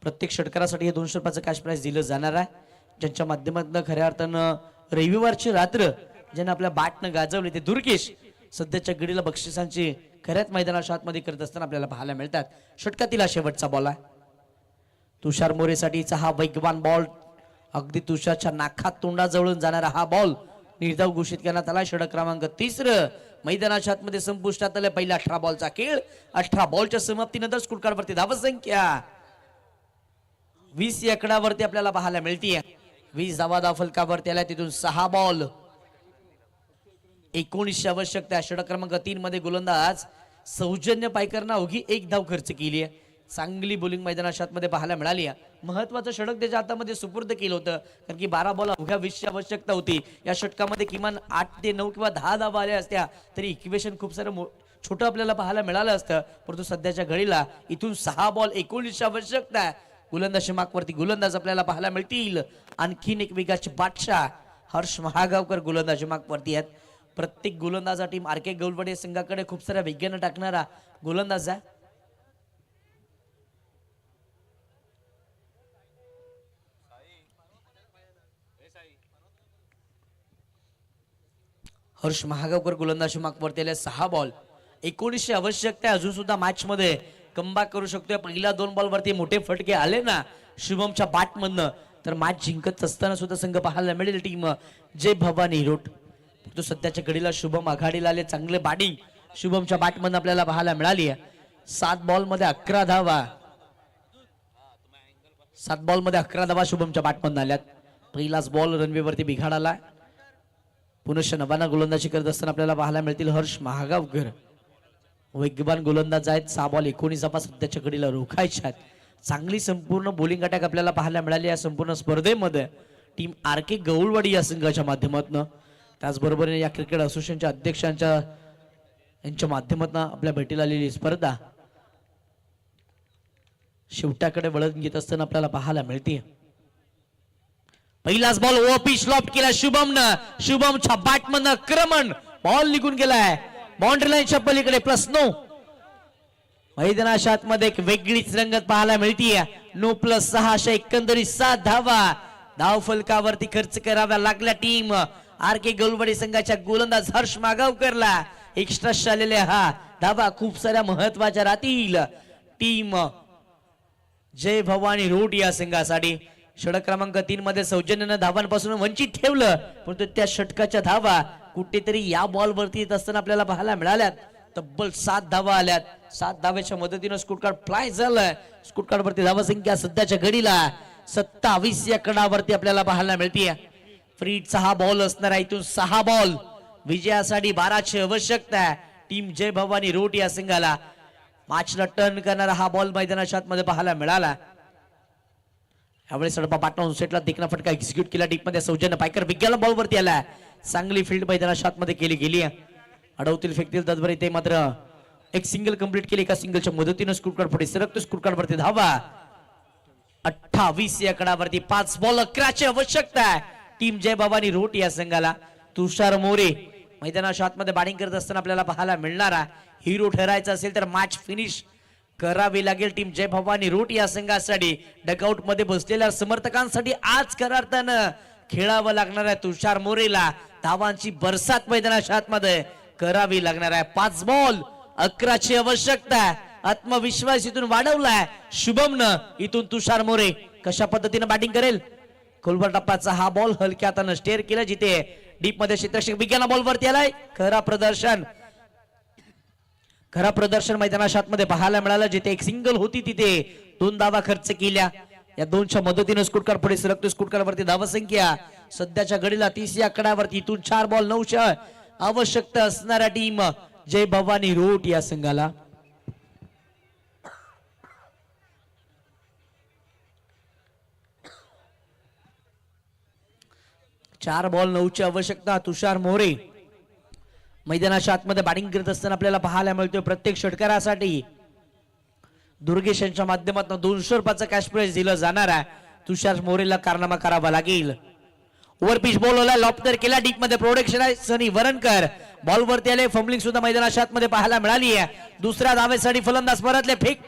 प्रत्येक षटकारासाठी हे 200 रुपयाचं कॅश प्राइज दिलं जाणार आहे. ज्यांच्या माध्यमातून खऱ्या अर्थानं रविवारची रात्र ज्यानं आपल्या बॅटनं गाजवली ते दुर्गेश सध्याच्या घडीला बक्षिसांची खऱ्याच मैदानाच्या आतमध्ये करत असताना आपल्याला पाहायला मिळतात. षटकातील हा शेवटचा बॉल आहे तुषार मोरेसाठीचा. हा वेगवान बॉल अगदी तुषारच्या नाकात तोंडाजवळून जाणारा हा बॉल निर्धाव घोषित करण्यात आला. षटक क्रमांक 3 मैदानाच्या आतमध्ये संपुष्टात आले. पहिला 18 बॉलचा खेळ. 18 बॉलच्या समाप्तीनंतर स्कोरकार्डवरती धावसंख्या 20 या आकड्यावरती आपल्याला पाहायला मिळते. 20 धावा फलकावर त्याला तिथून 6 बॉल 19 आवश्यकता. षटक क्रमांक 3 मध्ये गोलंदाज सौजन्य पायकरनं अवघी 1 धाव खर्च केली आहे. चांगली बोलिंग मैदानाच्या आतमध्ये पाहायला मिळाली आहे. महत्वाचं षटक त्याच्या हातामध्ये सुपूर्द केलं होतं, कारण की 12 बॉल अवघ्या 20ची आवश्यकता होती. या षटकामध्ये किमान 8 ते 9 किंवा 10 धावा आल्या असत्या तरी इक्वेशन खूप सारं छोटं आपल्याला पाहायला मिळालं असतं. परंतु सध्याच्या घडीला इथून 6 बॉल 19 आवश्यकता आहे. गोलंदाज मागवरती गोलंदाज आपल्याला पाहायला मिळतील. आणखीन एक वेगाचे बादशाह हर्ष महागावकर गोलंदाज मागवरती आहेत. प्रत्येक गोलंदाजा टीम आरके गौलवडे संघाकडे खूप साऱ्या वेगानं टाकणारा गोलंदाज आहे. हर्ष महागावकर गोलंदाजी मागवरती आले. 6 बॉल 19 आवश्यकता आहे. अजून सुद्धा मॅच मध्ये कमबॅक करू शकतोय. पहिल्या 2 बॉल वरती मोठे फटके आले ना शुभमच्या बॅट मधनं तर मॅच जिंकत असताना सुद्धा संघ पाहायला मिळेल टीम जय भवानी रोड. तो सध्याच्या घडीला शुभम आघाडीला आले. चांगले बॅटिंग शुभमच्या बॅट मधनं आपल्याला पाहायला मिळाली आहे. 7 बॉल मध्ये 11 धावा 7 बॉल मध्ये 11 धावा शुभमच्या बॅट मधनं आल्यात. पहिलाच बॉल रनवेवरती बिघाडाला. पुनश्च नवाना गोलंदाजी करत असताना आपल्याला पाहायला मिळतील हर्ष महागावकर. वेगवान गोलंदाज आहेत. 6 बॉल 19 धावा सध्याच्या घडीला रोखायच्या आहेत. चांगली संपूर्ण बॉलिंग अटॅक आपल्याला पाहायला मिळाली या संपूर्ण स्पर्धेमध्ये टीम आरके गौलवाडी या संघाच्या माध्यमातून. त्याचबरोबर या क्रिकेट असोसिएशनच्या अध्यक्षांच्या यांच्या माध्यमातून आपल्या भेटीला आलेली स्पर्धा शेवटाकडे वळण घेत असताना आपल्याला पाहायला मिळते. पहिलाच बॉल ओपी स्लॉप केला शुभमनं. शुभमच्या बॅटमधनं आक्रमण बॉल निघून गेलाय बाउंड्री लाईनच्या पलीकडे. +9 मैदानाच्या आतमध्ये एक वेगळीच रंगत पाहायला मिळतीये. 9+6 अशा एकंदरीत 7 धावा धाव फलकावरती खर्च कराव्या लागल्या टीम आरके गौलवाडी संघाच्या गोलंदाज हर्ष मागावकरला. एक्स्ट्रा आलेल्या हा धावा खूप साऱ्या महत्वाच्या राहतील टीम जय भवानी रोड या संघासाठी. षटक क्रमांक 3 मध्ये सौजन्यानं धावांपासून वंचित ठेवलं, परंतु त्या षटकाच्या धावा कुठेतरी या बॉल वरती येत असताना आपल्याला पाहायला मिळाल्यात. तब्बल 7 धावा आल्यात. 7 धाव्याच्या मदतीनं स्कोर कार्ड फ्लाय झालं. स्कोर कार्ड वरती धावा संख्या सध्याच्या घडीला 27 या कडावरती आपल्याला पाहायला मिळते. फ्रीडचा हा बॉल असणार आहे. इथून 6 बॉल विजयासाठी 12ची आवश्यकता आहे टीम जय भवानी रोट या संघाला. मॅचला टर्न करणारा हा बॉल मैदानाच्या आतमध्ये पाहायला मिळाला. यावेळी सडपा पाटणा सेटला देखना फटका एक्झिक्यूट केला डीप मध्ये. सौजन्य पायकर विज्ञाला बॉल वरती आला. चांगली फील्ड मैदानाच्या आतमध्ये केली गेली. अडवतील फेकतील तत्पर ते मात्र एक सिंगल कंप्लीट केली. एका सिंगलच्या मदतीने स्कोर कार्ड पुढे सरकतो. स्कोर कार्ड वरती धावा 28 या कडावरती 5 बॉल 11ची आवश्यकता आहे टीम जय भवानी रोट या संघाला. तुषार मोरे मैदानाच्या आतमध्ये बॅटिंग करत असताना आपल्याला पाहायला मिळणारा हिरो ठरायचा असेल तर मॅच फिनिश करावी लागेल टीम जय भवानी रोट या संघासाठी. डगआउट मध्ये बसलेल्या समर्थकांसाठी आज करार्थानं खेळावं लागणार आहे तुषार मोरेला. धावांची बरसात मैदानाच्या आतमध्ये करावी लागणार आहे. 5 बॉल 11ची आवश्यकता आहे. आत्मविश्वास इथून वाढवलाय शुभमनं. इथून तुषार मोरे कशा पद्धतीने बॅटिंग करेल. खोलवर टप्प्याचा हा बॉल हलक्या हातानं स्टेअर केला जिथे डीप मध्ये क्षेत्ररक्षक विज्ञान बॉल वरती आलाय. खरा प्रदर्शन मैदानाच्या आतमध्ये पाहायला मिळालं. जिथे एक सिंगल होती तिथे 2 धावा खर्च केल्या. या 2च्या मदतीने स्कोर कार्ड पुढे सरकतो. स्कोर कार्ड वरती धावा संख्या सध्याच्या घडीला 30 या आकड्यावरती. इथून 4 बॉल 9च्या आवश्यकता असणाऱ्या टीम जय भवानी रोट या संघाला. चार बॉल 9ची आवश्यकता. तुषार मोरे मैदानाच्या आतमध्ये बॅटिंग करत असताना आपल्याला पाहायला मिळतोय. प्रत्येक षटकारासाठी दुर्गेश यांच्या माध्यमातून 200 रुपयाचं कॅश प्राइज दिलं जाणार आहे. तुषार मोरेला कारनामा करावा लागेल. Over pitch ball Hola laughter केला. डीप मध्ये प्रोडक्शन आहे सनी वरणकर. बॉल वरती आले. फंबलिंग सुद्धा मैदानाच्या आतमध्ये पाहायला मिळाली आहे. दुसऱ्या धावेसाठी फलंदाज परतले. फेक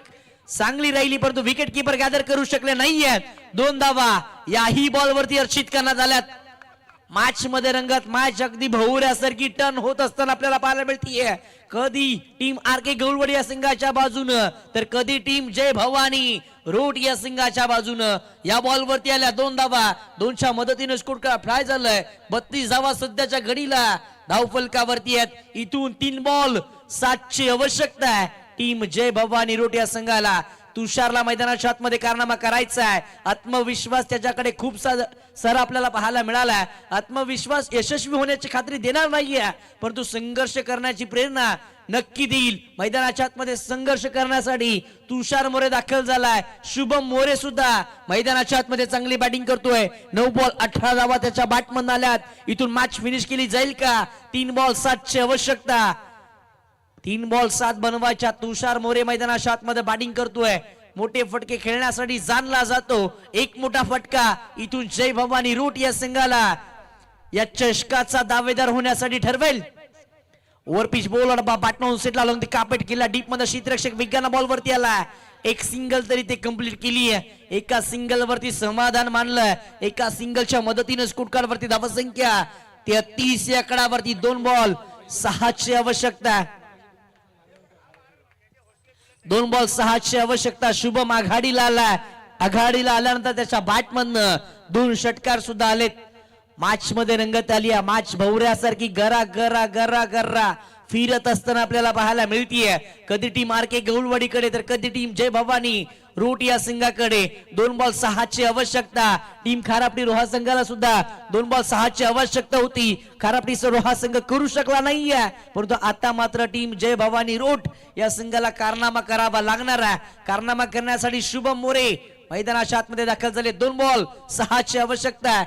चांगली राहिली परंतु विकेट किपर गॅदर करू शकले नाहीयेत. 2 धावा याही बॉल वरती अर्चित करण्यात आल्यात. मॅच मध्ये रंगत मॅच अगदी भोवऱ्यासारखी टर्न होत असताना आपल्याला पाहायला मिळतीये. कधी टीम आर के गौलवडी या संघाच्या बाजूनं तर कधी टीम जय भवानी रोट या संघाच्या बाजूनं. या बॉल वरती आल्या 2 धावा. 2च्या मदतीने स्कोर फ्राय झालाय. 32 धावा सध्याच्या घडीला धावफलकावरती आहेत. इथून 3 बॉल 7ची आवश्यकता आहे टीम जय भवानी रोट या संघाला. तुषारला मैदानाच्या आतमध्ये कारनामा करायचा आहे. आत्मविश्वास त्याच्याकडे खूप सारा आपल्याला पाहायला मिळाला. आत्मविश्वास यशस्वी होण्याची खात्री देणार नाहीये परंतु संघर्ष करण्याची प्रेरणा नक्की देईल. मैदानाच्या आतमध्ये संघर्ष करण्यासाठी तुषार मोरे दाखल झालाय. शुभम मोरे सुद्धा मैदानाच्या आतमध्ये चांगली बॅटिंग करतोय. 9 बॉल 18 धावा त्याच्या बॅटमधून आल्यात. इथून मॅच फिनिश केली जाईल का. 3 बॉल 7ची आवश्यकता. 3 बॉल 7 बनवायच्या. तुषार मोरे मैदानाच्या आतमध्ये बॅटिंग करतोय. मोठे फटके खेळण्यासाठी जाणला जातो. एक मोठा फटका इथून जय भवानी रोट या संघाला या चषकाचा दावेदार होण्यासाठी ठरवेल. Over pitch ball Patna सेटला long carpet केला. डीप मध्ये क्षेत्ररक्षक विज्ञान बॉल वरती आला. एक सिंगल तरी ते कंप्लीट केली आहे. एका सिंगल वरती समाधान मानलं. एका सिंगलच्या मदतीने स्कोर कार्ड वरती धावा संख्या 33 या आकड्यावरती. 2 बॉल 6ची आवश्यकता. 2 बॉल 6ची आवश्यकता. शुभम आघाडीला आला. आघाडीला आल्यानंतर त्याच्या बॅटमधनं 2 षटकार सुद्धा आलेत. मॅच मध्ये रंगत आली. मॅच भवऱ्यासारखी गरा गरा गरा गरा फिरत असताना आपल्याला पाहायला मिळतीये. कधी टीम आर के गौलवाडीकडे तर कधी टीम जय भवानी रोट या संघाकडे. 2 बॉल 6ची आवश्यकता. टीम खारापडी रोहा संघाला सुद्धा 2 बॉल 6ची आवश्यकता होती. खारापडी रोहा संघ करू शकला नाहीये परंतु आता मात्र टीम जय भवानी रोट या संघाला कारनामा करावा लागणार आहे. कारनामा करण्यासाठी शुभम मोरे मैदानाच्या आतमध्ये दाखल झाले. 2 बॉल 6ची आवश्यकता.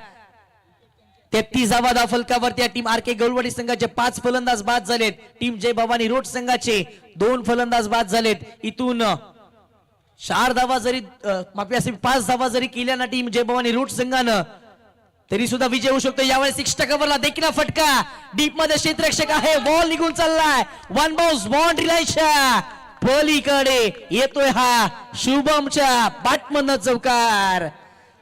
33 धावा धावफलकावरती. टीम आर के गौलवाडी संघाचे 5 फलंदाज बाद झालेत. टीम जय भवानी रोट संघाचे 2 फलंदाज बाद झालेत. इथून 4 धावा जरी माफी असेल 5 धावा जरी केल्या ना टीम जय भवानी रोट संघानं तरी सुद्धा विजय होऊ शकतो. यावेळेस 6 कव्हरला देखील फटका. डीप मध्ये क्षेत्ररक्षक आहे. बॉल निघून चाललाय. 1 बाउन्स बाउंड्री लाईनच्या पलीकडे येतोय. हा शुभमच्या बॅटमधनं चौकार.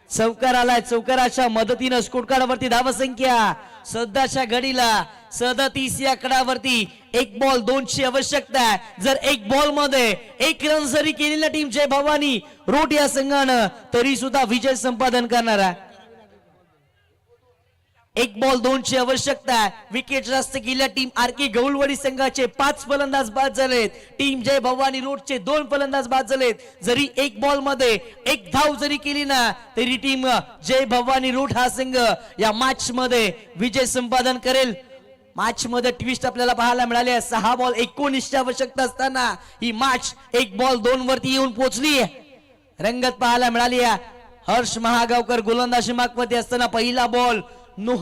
चौकार आलाय. चौकाराच्या मदतीनं स्कोर कार्डवरती धावा संख्या सध्याच्या घडीला 37 या आकड्यावरती. 1 बॉल 2ची आवश्यकता. जर 1 बॉल मध्ये 1 रन जरी केली ना टीम जय भवानी रोट या संघानं तरी सुद्धा विजय संपादन करणार आहे. 1 बॉल 2ची आवश्यकता. विकेट जास्त गेल्या टीम आर के गौलवाडी संघाचे 5 फलंदाज बाद झालेत. टीम जय भवानी रोडचे 2 फलंदाज बाद झालेत. जरी 1 बॉल मध्ये 1 धाव जरी केली ना तरी टीम जय भवानी रोड हा संघ या मॅच मध्ये विजय संपादन करेल. मॅच मध्ये ट्विस्ट आपल्याला पाहायला मिळाले. 6 बॉल 19 आवश्यकता असताना ही मॅच 1 बॉल 2 वरती येऊन पोहोचली. रंगत पाहायला मिळाली. हर्ष महागावकर गोलंदाजी मागवती असताना पहिला बॉल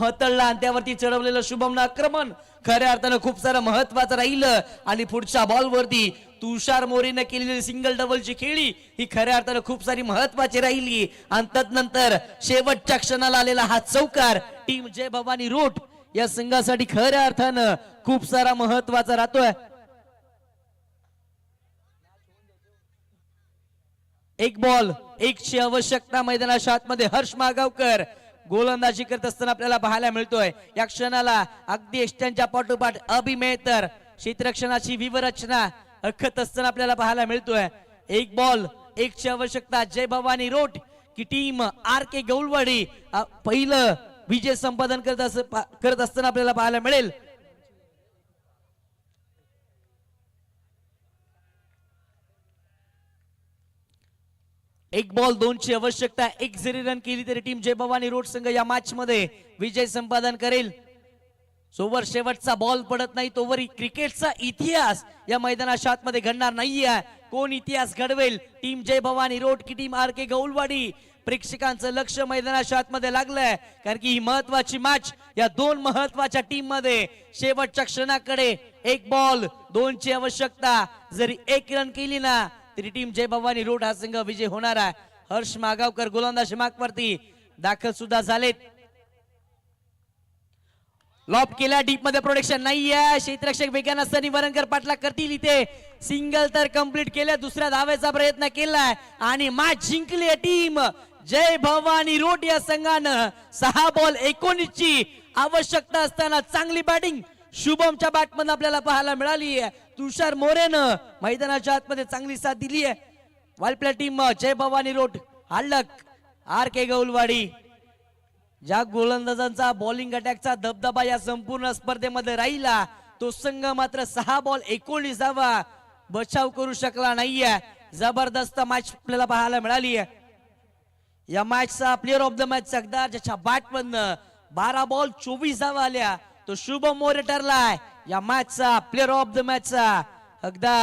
हतळला आणि त्यावरती चढवलेलं शुभमनं आक्रमण खऱ्या अर्थानं खूप सारं महत्वाचं राहिलं. आणि पुढच्या बॉल वरती तुषार मोरेनं केलेली सिंगल डबलची खेळी ही खऱ्या अर्थानं खूप सारी महत्वाची राहिली. आणि तदनंतर शेवटच्या क्षणाला आलेला हा चौकार टीम जय भवानी रोड या संघासाठी खऱ्या अर्थानं खूप सारा महत्वाचा राहतोय. एक बॉल 1 ची आवश्यकता मैदानाच्या आतमध्ये हर्ष मागावकर गोलंदाजी करत असताना आपल्याला पाहायला मिळतोय. या क्षणाला अगदी एष्ट्यांच्या पाठोपाठ अभिमेतर क्षेत्ररक्षणाची विवरचना आखत असताना आपल्याला पाहायला मिळतोय. 1 बॉल 1 ची आवश्यकता जय भवानी रोड की टीम आर के गौलवाडी पहिलं विजय संपादन करत असताना आपल्याला पाहायला मिळेल. एक बॉल 2 ची आवश्यकता. 1 जरी रन केली तरी टीम जय भवानी रोड संघ या मॅच मध्ये विजय संपादन करेल. जोवर शेवटचा बॉल पडत नाही तोवर क्रिकेटचा इतिहास या मैदानाच्या आतमध्ये घडणार नाहीये. कोण इतिहास घडवेल, टीम जय भवानी रोड की टीम आर के गौलवाडी? प्रेक्षकांचं लक्ष मैदानाच्या आतमध्ये लागलंय कारण की ही महत्वाची मॅच या 2 महत्वाच्या टीम मध्ये शेवटच्या क्षणाकडे 1 बॉल 2 ची आवश्यकता. जरी 1 रन केली ना तरी टीम जय भवानी रोड हा संघ विजय होणार आहे. हर्ष मागावकर गोलंदाजी मागवरती दाखल सुद्धा झालेत. लॉप केला डीप मध्ये प्रोटेक्शन नाहीये. क्षेत्ररक्षक वेगान असताना वरंकर पाटला करतील. इथे सिंगल तर कंप्लीट केलं. दुसऱ्या धावेचा प्रयत्न केलाय आणि मॅच जिंकली टीम जय भवानी रोड या संघानं. 6 बॉल 19 ची आवश्यकता असताना चांगली बॅटिंग शुभमच्या बॅटमध्ये आपल्याला पाहायला मिळाली आहे. तुषार मोरेनं मैदानाच्या आतमध्ये चांगली साथ दिली आहे. वालप्ल्या टीम जय भवानी रोड हाडलक आर के गौलवाडी. ज्या गोलंदाजांचा बॉलिंग अटॅकचा दबदबा या संपूर्ण स्पर्धेमध्ये राहिला तो संघ मात्र 6 बॉल 19 धावा बचाव करू शकला नाहीये. जबरदस्त मॅच आपल्याला पाहायला मिळाली आहे. या मॅचचा player of the match Jagdar ज्याच्या बॅटमधनं 12 बॉल 24 धावा आल्या तो शुभम मोरे ठरलाय या मॅचचा प्लेअर ऑफ द मॅचचा. अगदा